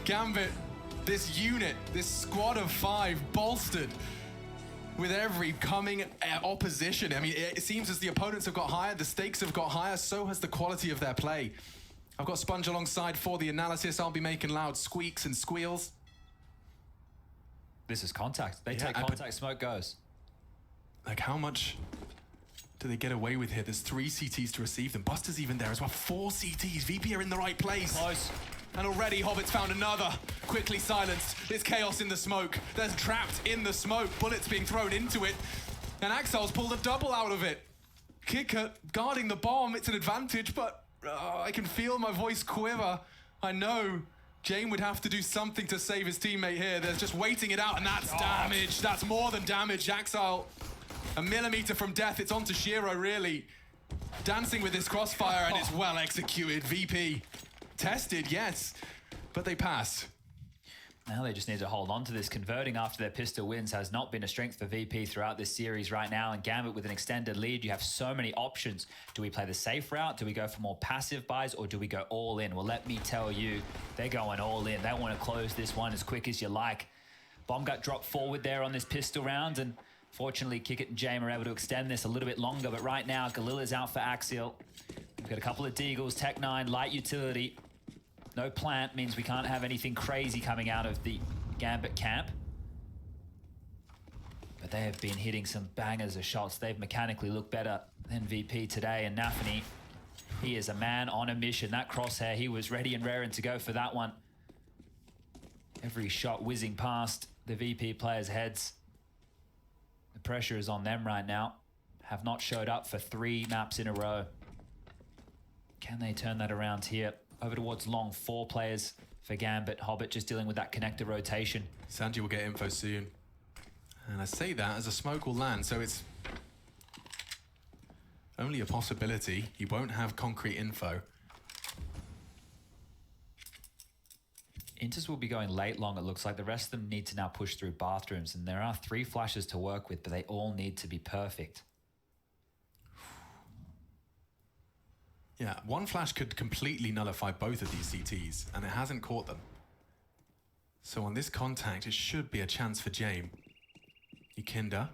A: Gambit, this unit, this squad of 5 bolstered with every coming opposition. I mean, it seems as the opponents have got higher, the stakes have got higher, so has the quality of their play. I've got Sponge alongside for the analysis. I'll be making loud squeaks and squeals.
B: This is contact. They take contact, smoke goes.
A: Like, how much do they get away with here? There's 3 CTs to receive them. Buster's even there as well. 4 CTs. VP are in the right place.
B: Close.
A: And already Hobbit's found another. Quickly silenced. There's chaos in the smoke. There's trapped in the smoke. Bullets being thrown into it. And Axel's pulled a double out of it. Kicker guarding the bomb. It's an advantage, but I can feel my voice quiver. I know Jane would have to do something to save his teammate here. They're just waiting it out, and that's damage. That's more than damage. Axel, a millimeter from death. It's on to Shiro, really. Dancing with this crossfire, and it's well executed. VP tested, yes, but they pass.
B: Now they just need to hold on to this. Converting after their pistol wins has not been a strength for VP throughout this series right now. And Gambit with an extended lead, you have so many options. Do we play the safe route? Do we go for more passive buys? Or do we go all in? Well, let me tell you, they're going all in. They want to close this one as quick as you like. Bomb got dropped forward there on this pistol round. And fortunately, Kickit and Jame are able to extend this a little bit longer. But right now, Galilla's out for Axial. We've got a couple of Deagles, Tech 9, light utility. No plant means we can't have anything crazy coming out of the Gambit camp. But they have been hitting some bangers of shots. They've mechanically looked better than VP today. And Nafany, he is a man on a mission. That crosshair, he was ready and raring to go for that one. Every shot whizzing past the VP players' heads. The pressure is on them right now. Have not showed up for 3 maps in a row. Can they turn that around here? Over towards long, 4 players for Gambit. Hobbit just dealing with that connector rotation.
A: Sanji will get info soon. And I say that as a smoke will land, so it's only a possibility. You won't have concrete info.
B: Inters will be going late long, it looks like. The rest of them need to now push through bathrooms, and there are 3 flashes to work with, but they all need to be perfect.
A: Yeah, one flash could completely nullify both of these CTs, and it hasn't caught them. So on this contact, it should be a chance for Jame. Yukinda.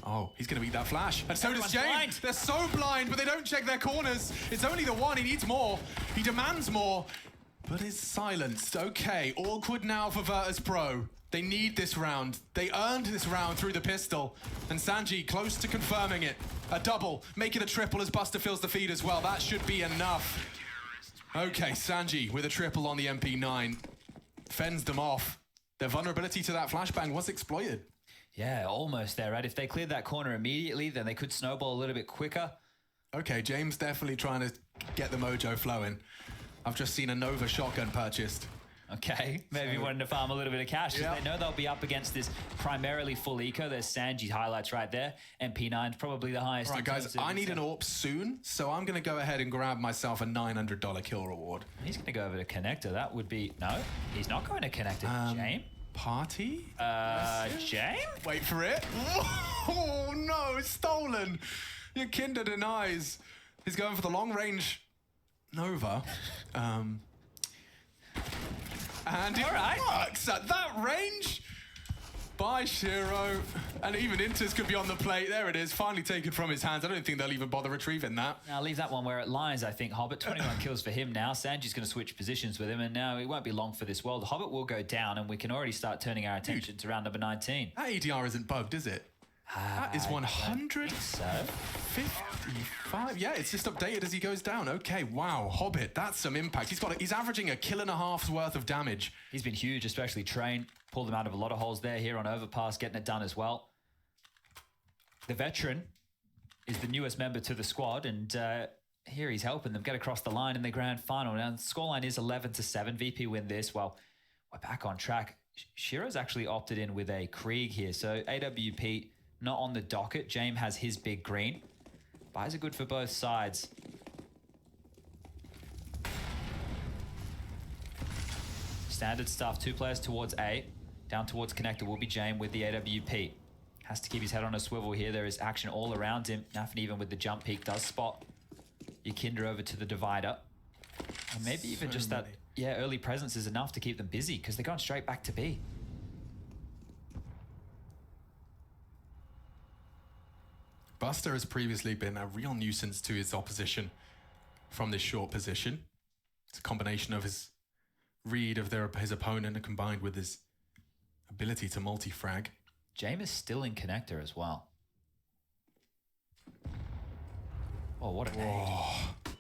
A: Oh, he's going to eat that flash. And so does Jame.
B: Blind.
A: They're so blind, but they don't check their corners. It's only the one. He needs more. He demands more, but is silenced. Okay, awkward now for Virtus.pro. They need this round. They earned this round through the pistol. And Sanji close to confirming it. A double, make it a triple as Buster fills the feed as well. That should be enough. Okay, Sanji with a triple on the MP9. Fends them off. Their vulnerability to that flashbang was exploited.
B: Yeah, almost there, right? If they cleared that corner immediately, then they could snowball a little bit quicker.
A: Okay, James definitely trying to get the mojo flowing. I've just seen a Nova shotgun purchased.
B: Okay, maybe wanting to farm a little bit of cash. Yep. They know they'll be up against this primarily full eco. There's Sanji highlights right there. MP9's probably the highest.
A: All right, guys, I need an AWP soon, so I'm going to go ahead and grab myself a $900 kill reward.
B: He's going to go over to Connector. That would be... No, he's not going to Connector. Jame?
A: Party?
B: Jame?
A: Wait for it. Oh, no, it's stolen. Yukinda denies. He's going for the long-range Nova. And it works at that range. By Shiro. And even Inters could be on the plate. There it is, finally taken from his hands. I don't think they'll even bother retrieving that.
B: Now leave that one where it lies, I think. Hobbit, 21 kills for him now. Sanji's going to switch positions with him, and now it won't be long for this world. Hobbit will go down, and we can already start turning our attention to round number 19.
A: That ADR isn't bugged, is it? That is 155. Yeah, it's just updated as he goes down. Okay, wow, Hobbit, that's some impact. He's averaging a kill and a half's worth of damage.
B: He's been huge, especially Train. Pulled them out of a lot of holes there here on Overpass, getting it done as well. The veteran is the newest member to the squad, and here he's helping them get across the line in the grand final. Now, the scoreline is 11-7. VP win this. Well, we're back on track. Shiro's actually opted in with a Krieg here, so AWP not on the docket. Jame has his big green. Buys are good for both sides. Standard stuff. 2 players towards A. Down towards Connector will be Jame with the AWP. Has to keep his head on a swivel here. There is action all around him. Nothing even with the jump peak does spot Yakinda over to the divider. And maybe even just that, early presence is enough to keep them busy because they're going straight back to B.
A: Buster has previously been a real nuisance to his opposition from this short position. It's a combination of his read of his opponent and combined with his ability to multi-frag.
B: James is still in connector as well. Oh, what a nade.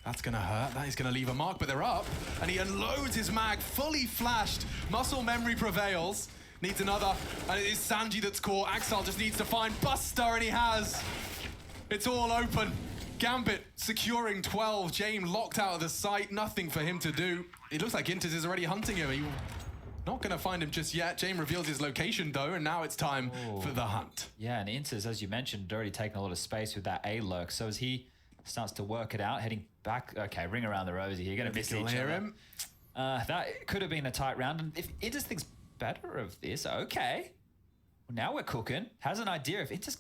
A: That's going to hurt. That is going to leave a mark, but they're up. And he unloads his mag, fully flashed. Muscle memory prevails. Needs another. And it is Sanji that's caught. Axel just needs to find Buster, and he has. It's all open. Gambit securing 12. James locked out of the sight. Nothing for him to do. It looks like Inters is already hunting him. He's not going to find him just yet. James reveals his location, though, and now it's time for the hunt.
B: Yeah, and Inters, as you mentioned, had already taken a lot of space with that A lurk. So as he starts to work it out, heading back. Okay, ring around the rosy. You're going to miss each other. Him. That could have been a tight round. And if Inters thinks better of this, okay. Well, now we're cooking. Has an idea if Inters...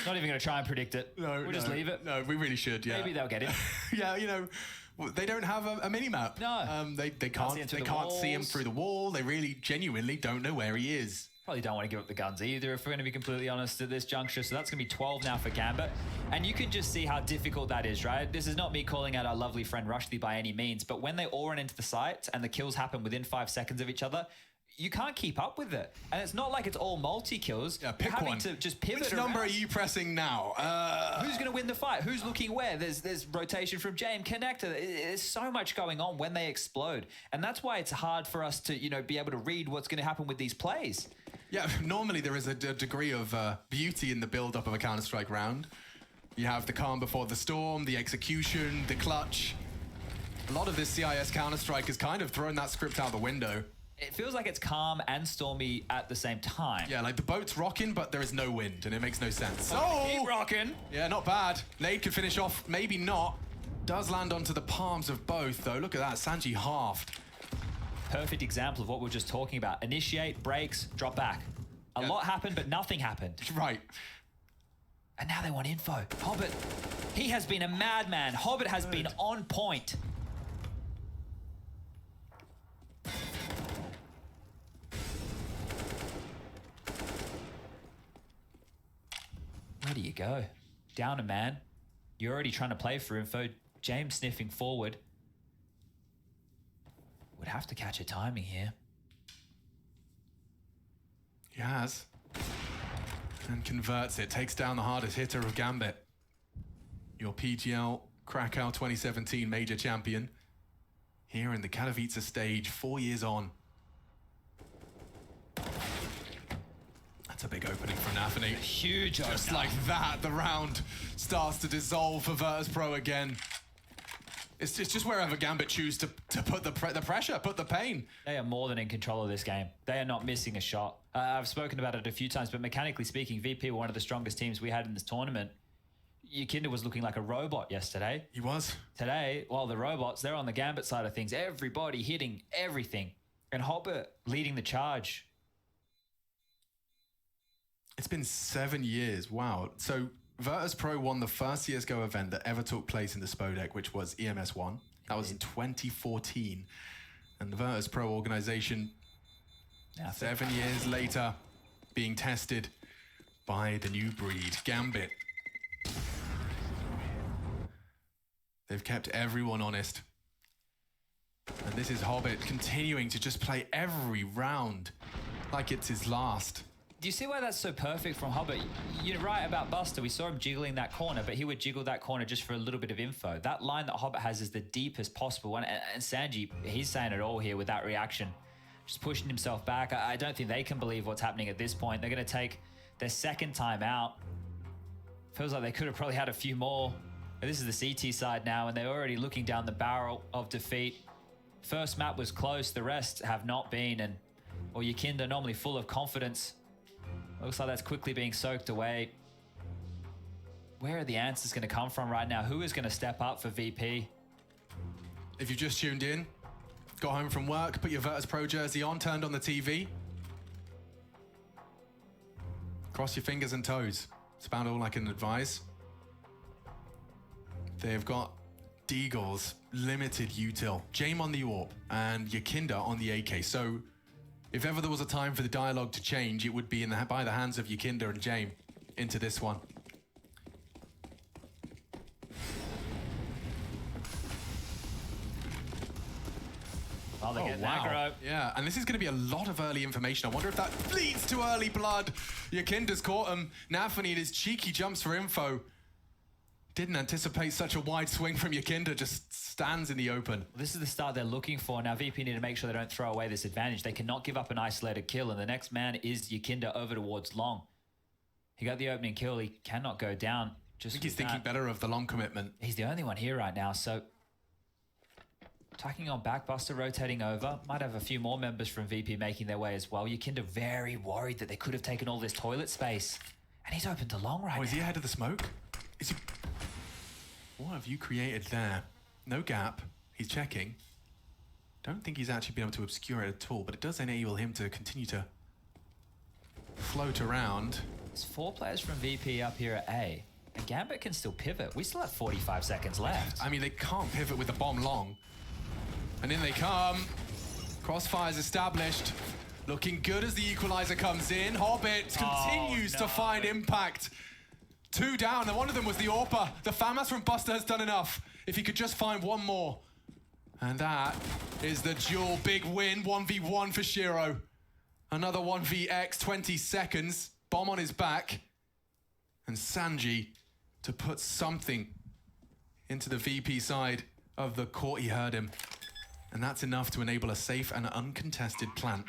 B: Not even going to try and predict it. We'll just leave it.
A: No, we really should, yeah.
B: Maybe they'll get him.
A: Yeah, you know, they don't have a mini-map.
B: No.
A: They can't see him through the wall. They really genuinely don't know where he is.
B: Probably don't want to give up the guns either, if we're going to be completely honest at this juncture. So that's going to be 12 now for Gambit. And you can just see how difficult that is, right? This is not me calling out our lovely friend Rushdie by any means, but when they all run into the site and the kills happen within 5 seconds of each other, you can't keep up with it. And it's not like it's all multi-kills.
A: Yeah, pick
B: having
A: one.
B: To just pivot
A: Which number are you pressing now?
B: Who's going to win the fight? Who's looking where? There's rotation from James, connector. There's so much going on when they explode. And that's why it's hard for us to, be able to read what's going to happen with these plays.
A: Yeah, normally there is a degree of beauty in the build-up of a Counter-Strike round. You have the calm before the storm, the execution, the clutch. A lot of this CIS Counter-Strike has kind of thrown that script out the window.
B: It feels like it's calm and stormy at the same time.
A: Yeah, like the boat's rocking, but there is no wind, and it makes no sense.
B: Keep rocking.
A: Yeah, not bad. Nade could finish off, maybe not. Does land onto the palms of both, though. Look at that, Sanji halved.
B: Perfect example of what we were just talking about. Initiate, breaks, drop back. A lot happened, but nothing happened.
A: Right.
B: And now they want info. Hobbit, he has been a madman. Hobbit has been on point. Where do you go? Down a man. You're already trying to play for info. James sniffing forward. Would have to catch a timing here.
A: He has. And converts it. Takes down the hardest hitter of Gambit. Your PGL Krakow 2017 major champion. Here in the Katowice stage, 4 years on. That's a big opening for Nafany.
B: Huge opening.
A: Just like that, the round starts to dissolve for Virtus.pro again. It's just wherever Gambit choose to put the pressure, put the pain.
B: They are more than in control of this game. They are not missing a shot. I've spoken about it a few times, but mechanically speaking, VP were one of the strongest teams we had in this tournament. Yakinda was looking like a robot yesterday.
A: He was.
B: Today, well, the robots, they're on the Gambit side of things. Everybody hitting everything. And Hobbit leading the charge.
A: It's been 7 years. Wow. So Virtus.pro won the first CSGO event that ever took place in the Spodek, which was EMS1. That was in 2014. And the Virtus.pro organization, 7 years later, being tested by the new breed, Gambit. They've kept everyone honest. And this is Hobbit continuing to just play every round like it's his last.
B: Do you see why that's so perfect from Hobbit? You're right about Buster. We saw him jiggling that corner, but he would jiggle that corner just for a little bit of info. That line that Hobbit has is the deepest possible one. And Sanji, he's saying it all here with that reaction. Just pushing himself back. I don't think they can believe what's happening at this point. They're going to take their second time out. Feels like they could have probably had a few more. But this is the CT side now, and they're already looking down the barrel of defeat. First map was close. The rest have not been. And Yakinda, normally full of confidence, looks like that's quickly being soaked away. Where are the answers going to come from right now? Who is going to step up for VP?
A: If you've just tuned in, got home from work, put your Virtus.pro jersey on, turned on the TV. Cross your fingers and toes. It's about all I can advise. They've got Deagle's limited util, Jame on the AWP, and Yakinda on the AK. So if ever there was a time for the dialogue to change, it would be by the hands of Yakinda and Jame into this one.
B: Oh, they're getting aggro.
A: Yeah, and this is going to be a lot of early information. I wonder if that leads to early blood. Yakinda's caught him. Nafany in his cheeky jumps for info. Didn't anticipate such a wide swing from Yakinda, just stands in the open.
B: This is the start they're looking for. Now VP need to make sure they don't throw away this advantage. They cannot give up an isolated kill, and the next man is Yakinda over towards long. He got the opening kill. He cannot go down.
A: I think he's thinking better of the long commitment.
B: He's the only one here right now, so attacking on back, Buster rotating over. Might have a few more members from VP making their way as well. Yakinda very worried that they could have taken all this toilet space. And he's open to long right now.
A: Is he ahead of the smoke? Is he... What have you created there? No gap. He's checking. Don't think he's actually been able to obscure it at all, but it does enable him to continue to float around.
B: There's 4 players from VP up here at A. And Gambit can still pivot. We still have 45 seconds left.
A: I mean, they can't pivot with the bomb long. And in they come. Crossfire's established. Looking good as the equalizer comes in. Hobbit continues to find impact. 2 down, and one of them was the AWPer. The FAMAS from Buster has done enough. If he could just find one more. And that is the duel. Big win, 1v1 for Shiro. Another 1vx, 20 seconds. Bomb on his back. And Sanji to put something into the VP side of the court. He heard him. And that's enough to enable a safe and uncontested plant.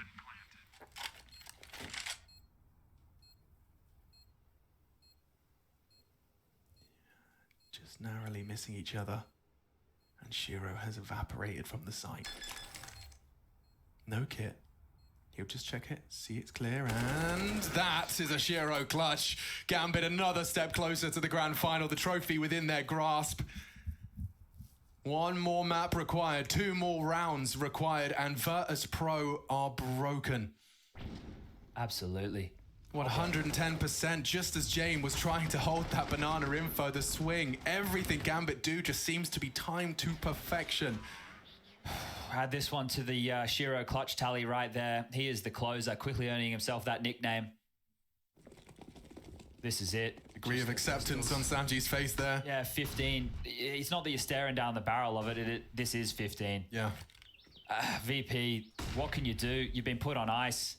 A: Just narrowly missing each other. And Shiro has evaporated from the site. No kit. He'll just check it, see it's clear, and that is a Shiro clutch. Gambit another step closer to the grand final, the trophy within their grasp. 1 more map required, 2 more rounds required, and Virtus.pro are broken.
B: Absolutely.
A: 110%, just as Jane was trying to hold that banana info, the swing, everything Gambit do just seems to be timed to perfection.
B: Add this one to the Shiro clutch tally right there. He is the closer, quickly earning himself that nickname. This is it.
A: Degree of acceptance on Sanji's face there.
B: Yeah, 15. It's not that you're staring down the barrel of it. This is 15.
A: Yeah.
B: VP, what can you do? You've been put on ice.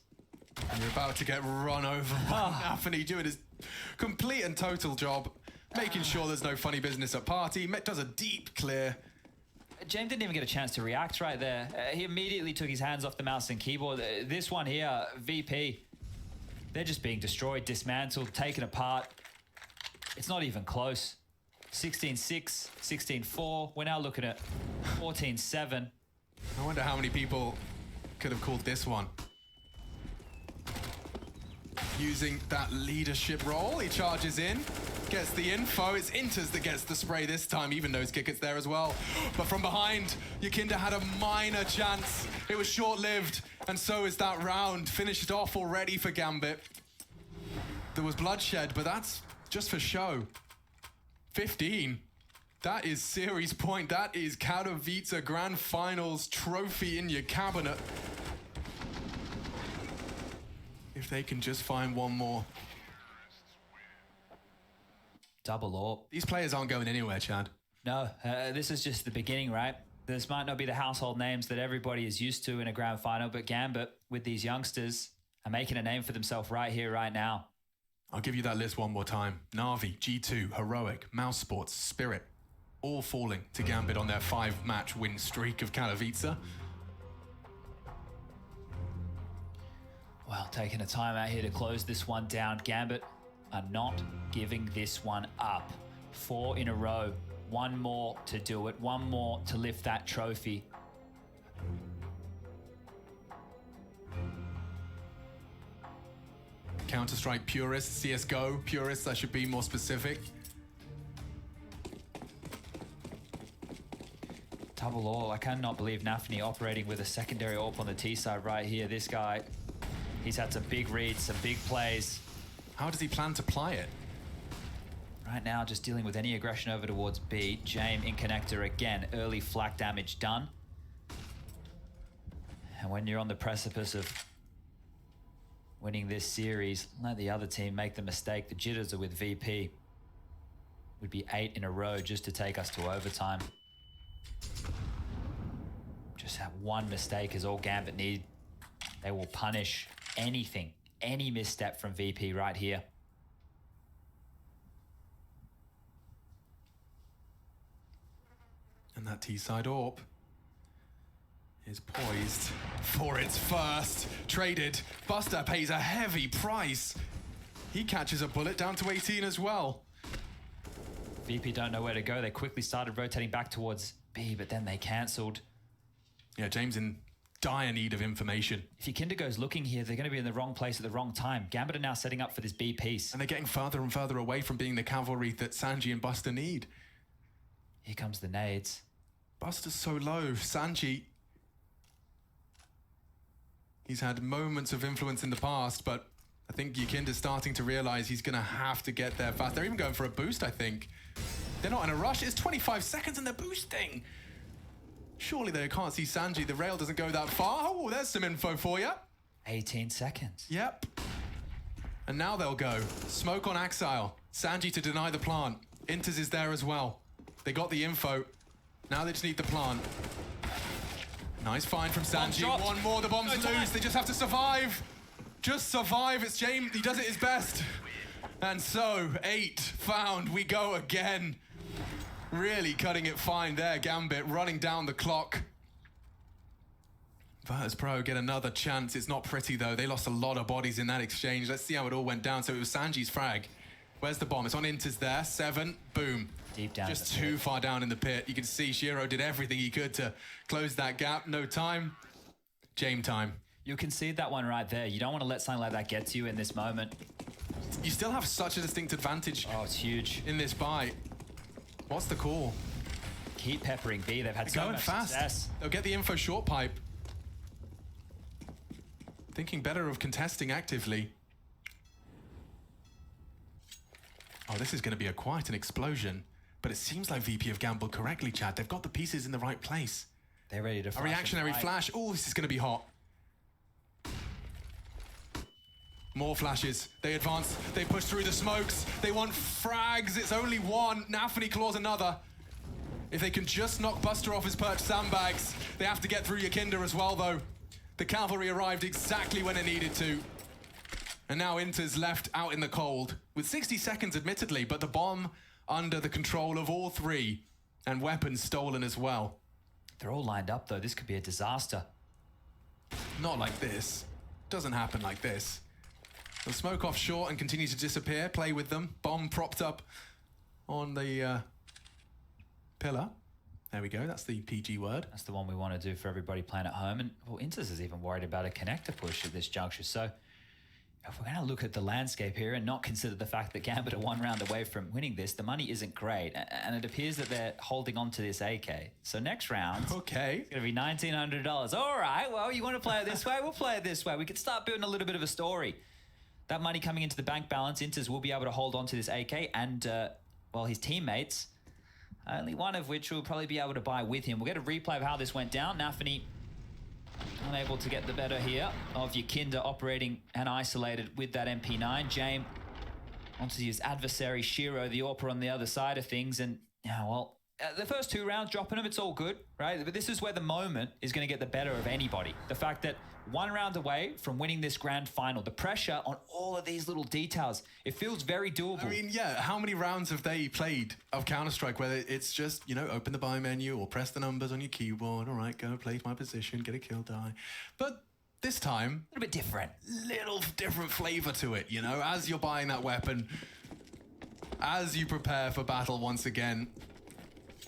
A: And you're about to get run over by Nafany doing his complete and total job. Making sure there's no funny business at party. Does a deep clear.
B: James didn't even get a chance to react right there. He immediately took his hands off the mouse and keyboard. This one here, VP, they're just being destroyed, dismantled, taken apart. It's not even close. 16-6, 16-4. We're now looking at 14-7.
A: I wonder how many people could have called this one. Using that leadership role, he charges in, gets the info. It's Inters that gets the spray this time, even though his kick there as well. But from behind, Yakinda had a minor chance. It was short-lived, and so is that round. Finished off already for Gambit. There was bloodshed, but that's just for show. 15. That is series point. That is Katowice Grand Finals trophy in your cabinet. If they can just find one more.
B: Double AWP.
A: These players aren't going anywhere, Chad.
B: No, this is just the beginning, right? This might not be the household names that everybody is used to in a grand final, but Gambit, with these youngsters, are making a name for themselves right here, right now.
A: I'll give you that list one more time. Na'Vi, G2, Heroic, Mouse Sports, Spirit, all falling to Gambit on their 5-match win streak of Katowice.
B: Well, taking a time out here to close this one down. Gambit are not giving this one up. 4 in a row. 1 more to do it. 1 more to lift that trophy.
A: Counter-Strike purists, CSGO purists, I should be more specific.
B: Double AWP. I cannot believe Nafany operating with a secondary AWP on the T side right here. This guy, he's had some big reads, some big plays.
A: How does he plan to ply it?
B: Right now, just dealing with any aggression over towards B. James in connector again. Early flak damage done. And when you're on the precipice of winning this series, let the other team make the mistake. The jitters are with VP. Would be 8 in a row just to take us to overtime. Just that one mistake is all Gambit need. They will punish anything, any misstep from VP right here.
A: And that T-side AWP is poised for its first. Traded. Buster pays a heavy price. He catches a bullet down to 18 as well.
B: VP don't know where to go. They quickly started rotating back towards B, but then they cancelled.
A: Yeah, James in dire need of information.
B: If Yakinda goes looking here, they're going to be in the wrong place at the wrong time. Gambit are now setting up for this B piece.
A: And they're getting further and further away from being the cavalry that Sanji and Buster need.
B: Here comes the nades.
A: Buster's so low. Sanji, he's had moments of influence in the past, but I think Yakinda's starting to realize he's going to have to get there fast. They're even going for a boost, I think. They're not in a rush. It's 25 seconds and they're boosting. Surely they can't see Sanji. The rail doesn't go that far. Oh, there's some info for you.
B: 18 seconds.
A: Yep. And now they'll go. Smoke on Axile. Sanji to deny the plant. Inters is there as well. They got the info. Now they just need the plant. Nice find from Sanji. One more, the bomb's loose. They just have to survive. Just survive. It's James. He does it his best. And so, 8 found. We go again. Really cutting it fine there. Gambit running down the clock. Virtus.pro get another chance. It's not pretty though. They lost a lot of bodies in that exchange. Let's see how it all went down. So it was Sanji's frag. Where's the bomb? It's on Inters there. 7. Boom.
B: Deep down.
A: Just too far down in the pit. You can see Shiro did everything he could to close that gap. No time. James time.
B: You concede that one right there. You don't want to let something like that get to you in this moment.
A: You still have such a distinct advantage.
B: Oh, it's huge.
A: In this buy. What's the call?
B: Keep peppering B. They've had so much
A: fast.
B: success.
A: They'll get the info short pipe. Thinking better of contesting actively. Oh, this is going to be quite an explosion. But it seems like VP have gambled correctly, Chad. They've got the pieces in the right place.
B: They're ready to
A: A
B: flash.
A: reactionary flash. Oh, this is going to be hot. More flashes. They advance. They push through the smokes. They want frags. It's only one. Nafany claws another. If they can just knock Buster off his perched sandbags, they have to get through Yakinda as well, though. The cavalry arrived exactly when it needed to. And now Inter's left out in the cold. With 60 seconds, admittedly, but the bomb under the control of all three. And weapons stolen as well.
B: They're all lined up, though. This could be a disaster.
A: Not like this. Doesn't happen like this. They'll smoke off short and continue to disappear. Play with them. Bomb propped up on the pillar. There we go. That's the PG word.
B: That's the one we want to do for everybody playing at home. And well, Inters is even worried about a connector push at this juncture. So if we're going to look at the landscape here and not consider the fact that Gambit are 1 round away from winning this, the money isn't great. And it appears that they're holding on to this AK. So next round,
A: okay,
B: it's going to be $1,900. All right, well, you want to play it this way? We'll play it this way. We can start building a little bit of a story. That money coming into the bank balance, Inters will be able to hold on to this AK and, well, his teammates, only one of which will probably be able to buy with him. We'll get a replay of how this went down. Nafany unable to get the better here of Yakinda operating and isolated with that MP9. James onto his adversary Shiro, the AWPer on the other side of things. And now, well, the first 2 rounds dropping them, it's all good, right? But this is where the moment is going to get the better of anybody. The fact that 1 round away from winning this grand final, the pressure on all of these little details, it feels very doable.
A: I mean, yeah, how many rounds have they played of Counter-Strike where it's just, you know, open the buy menu or press the numbers on your keyboard, all right, go place my position, get a kill die. But this time,
B: a little bit different.
A: Little different flavor to it, you know, as you're buying that weapon, as you prepare for battle once again,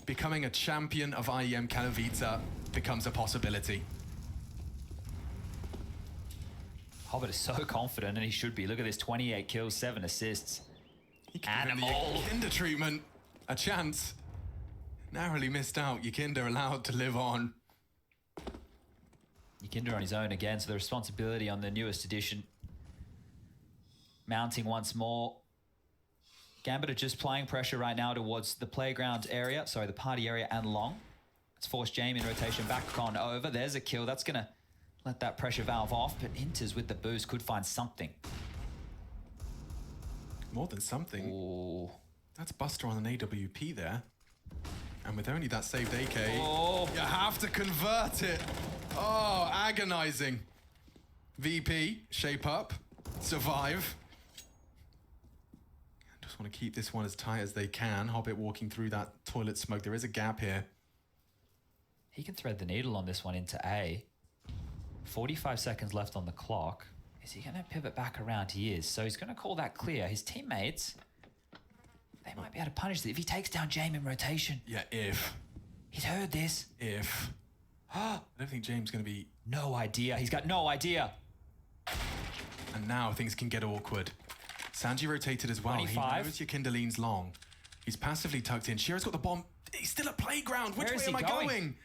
A: becoming a champion of IEM Katowice becomes a possibility.
B: Hobbit is so confident, and he should be. Look at this, 28 kills, 7 assists.
A: Animal. Yakinda treatment, a chance. Narrowly missed out. Yakinda allowed to live on.
B: Yakinda on his own again, so the responsibility on the newest edition mounting once more. Gambit are just playing pressure right now towards the playground area, sorry, the party area and long. Let's force Jamie in rotation back on over. There's a kill. That's going to let that pressure valve off, but Inters with the boost could find something.
A: More than something.
B: Ooh.
A: That's Buster on an AWP there. And with only that saved AK, you have to convert it. Oh, agonizing. VP, shape up, survive. Just want to keep this one as tight as they can. Hobbit walking through that toilet smoke. There is a gap here.
B: He can thread the needle on this one into A. 45 seconds left on the clock. Is he going to pivot back around? He is. So he's going to call that clear. His teammates, they might be able to punish it if he takes down James in rotation.
A: Yeah, if.
B: He's heard this.
A: If. I don't think James is going to be...
B: No idea. He's got no idea.
A: And now things can get awkward. Sanji rotated as well.
B: 25.
A: He knows Yakinda leans long. He's passively tucked in. Shiro's got the bomb. He's still at playground. Which way am I going?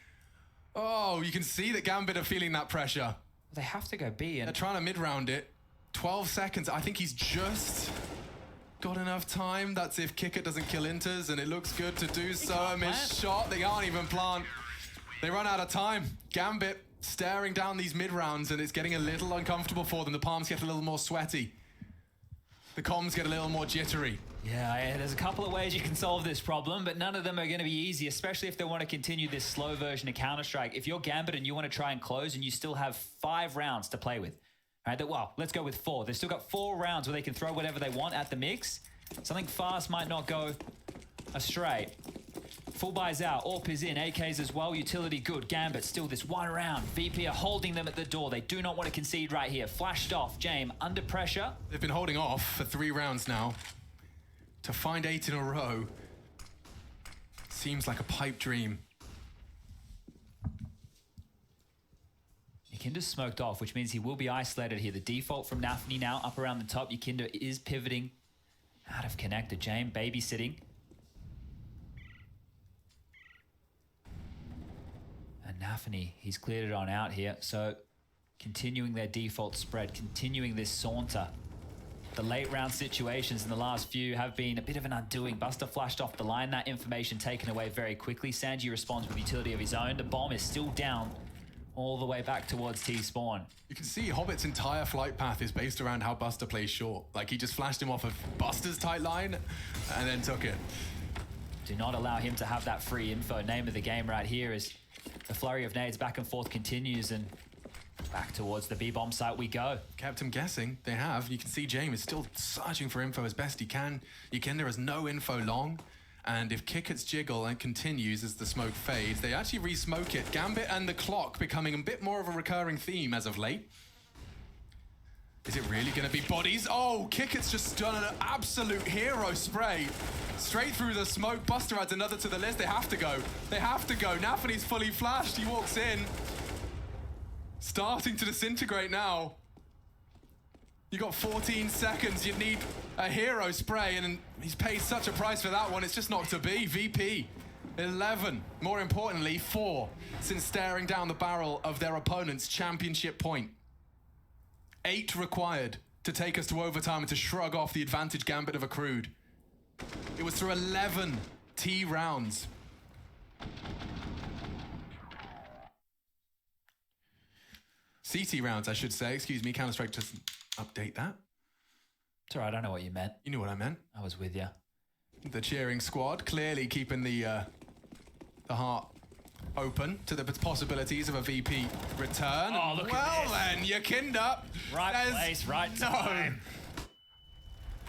A: Oh, you can see that Gambit are feeling that pressure.
B: They have to go B. And
A: they're trying to mid-round it. 12 seconds. I think he's just got enough time. That's if Kickert doesn't kill Inters, and it looks good to do so. A missed shot. They can't even plant. They run out of time. Gambit staring down these mid-rounds, and it's getting a little uncomfortable for them. The palms get a little more sweaty. The comms get a little more jittery.
B: Yeah, there's a couple of ways you can solve this problem, but none of them are going to be easy, especially if they want to continue this slow version of Counter-Strike. If you're Gambit and you want to try and close and you still have 5 rounds to play with, all right, well, let's go with 4. They've still got 4 rounds where they can throw whatever they want at the mix. Something fast might not go astray. Full buys out, AWP is in, AKs as well, utility good. Gambit still this 1 round. VP are holding them at the door. They do not want to concede right here. Flashed off, James under pressure.
A: They've been holding off for 3 rounds now. To find 8 in a row seems like a pipe dream.
B: Yakinda's smoked off, which means he will be isolated here. The default from Nafany now up around the top. Yakinda is pivoting out of connector. James babysitting. And Nafany, he's cleared it on out here. So continuing their default spread, continuing this saunter. The late round situations in the last few have been a bit of an undoing. Buster flashed off the line, that information taken away very quickly. Sanji responds with utility of his own. The bomb is still down all the way back towards T-spawn.
A: You can see Hobbit's entire flight path is based around how Buster plays short. Like, he just flashed him off of Buster's tight line and then took it.
B: Do not allow him to have that free info. Name of the game right here as the flurry of nades back and forth continues, and back towards the B-bomb site we go.
A: Kept him guessing. They have. You can see James is still searching for info as best he can. Yakinda has no info long. And if Kickert's jiggle and continues as the smoke fades, they actually re-smoke it. Gambit and the clock becoming a bit more of a recurring theme as of late. Is it really going to be bodies? Oh, Kickert's just done an absolute hero spray. Straight through the smoke. Buster adds another to the list. They have to go. They have to go. Nafany's fully flashed. He walks in. Starting to disintegrate now. You got 14 seconds. You'd need a hero spray, and he's paid such a price for that one. It's just not to be. VP, 11. More importantly, 4 since staring down the barrel of their opponent's championship point. 8 required to take us to overtime and to shrug off the advantage Gambit have accrued. It was through 11 T rounds. CT rounds, I should say. Excuse me, Counter-Strike doesn't update that.
B: It's all right, I know what you meant.
A: You knew what I meant.
B: I was with you.
A: The cheering squad clearly keeping the heart open to the possibilities of a VP return.
B: Oh, look
A: well
B: at this.
A: Then, Yakinda.
B: Right place, right time.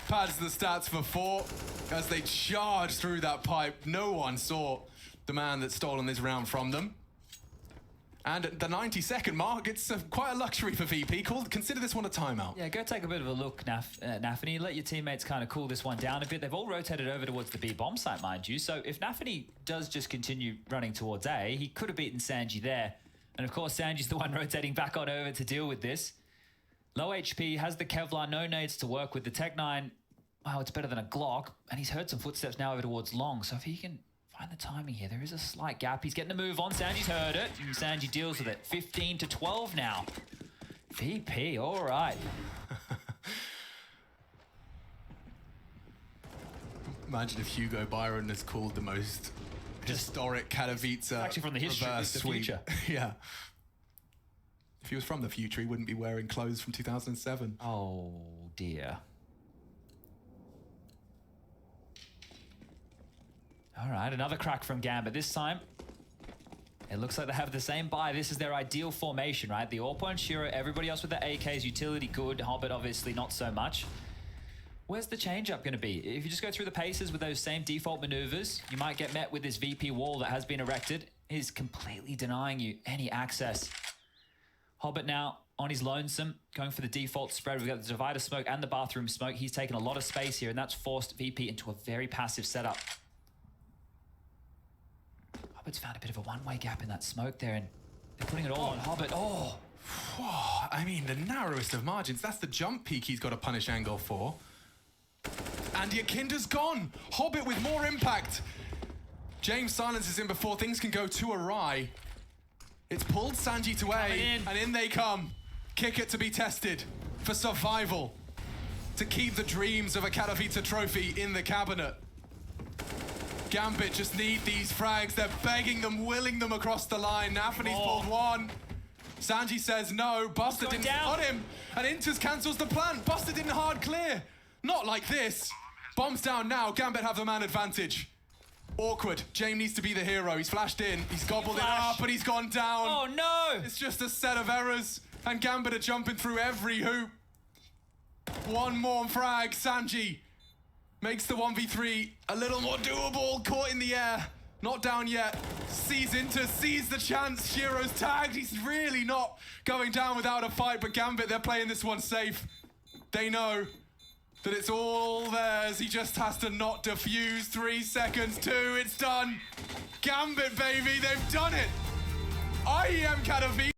A: Pads the stats for 4 as they charge through that pipe. No one saw the man that's stolen this round from them. And at the 90-second mark, it's quite a luxury for VP. Consider this one a timeout.
B: Yeah, go take a bit of a look, Nafany. Let your teammates kind of cool this one down a bit. They've all rotated over towards the B-bomb site, mind you. So if Nafany does just continue running towards A, he could have beaten Sanji there. And of course, Sanji's the one rotating back on over to deal with this. Low HP, has the Kevlar, no nades to work with. The Tech-9, wow, it's better than a Glock. And he's heard some footsteps now over towards Long. So if he can find the timing here, there is a slight gap. He's getting the move on. Sanji's heard it, and Sanji deals with it. 15-12 now. VP, all right.
A: Imagine if Hugo Byron is called the most historic Katowice
B: actually from the history,
A: reverse
B: the
A: sweep.
B: future.
A: Yeah. If he was from the future, he wouldn't be wearing clothes from 2007.
B: Oh dear. All right, another crack from Gambit. This time, it looks like they have the same buy. This is their ideal formation, right? The Orpo and Shiro, everybody else with the AKs, utility good, Hobbit obviously not so much. Where's the change-up going to be? If you just go through the paces with those same default maneuvers, you might get met with this VP wall that has been erected. It is completely denying you any access. Hobbit now on his lonesome, going for the default spread. We've got the divider smoke and the bathroom smoke. He's taken a lot of space here, and that's forced VP into a very passive setup. Hobbit's found a bit of a one-way gap in that smoke there, and they're putting it all on Hobbit. Oh!
A: I mean, the narrowest of margins. That's the jump peak he's got to punish Angle for. And Yakinda's gone. Hobbit with more impact. James silences him before things can go too awry. It's pulled Sanji to A, and in they come. Kick it to be tested for survival. To keep the dreams of a Katowice trophy in the cabinet. Gambit just need these frags. They're begging them, willing them across the line. Nafany's pulled one. Sanji says no. Buster didn't spot him. And Inters cancels the plan. Buster didn't hard clear. Not like this. Bombs down now. Gambit have the man advantage. Awkward. James needs to be the hero. He's flashed in. He's gobbled it up, but he's gone down.
B: Oh no!
A: It's just a set of errors. And Gambit are jumping through every hoop. One more frag. Sanji makes the 1v3 a little more doable. Caught in the air. Not down yet. Sees Inter, sees the chance. Shiro's tagged. He's really not going down without a fight, but Gambit, they're playing this one safe. They know that it's all theirs. He just has to not defuse. 3 seconds, 2, it's done. Gambit, baby, they've done it. IEM Katowice.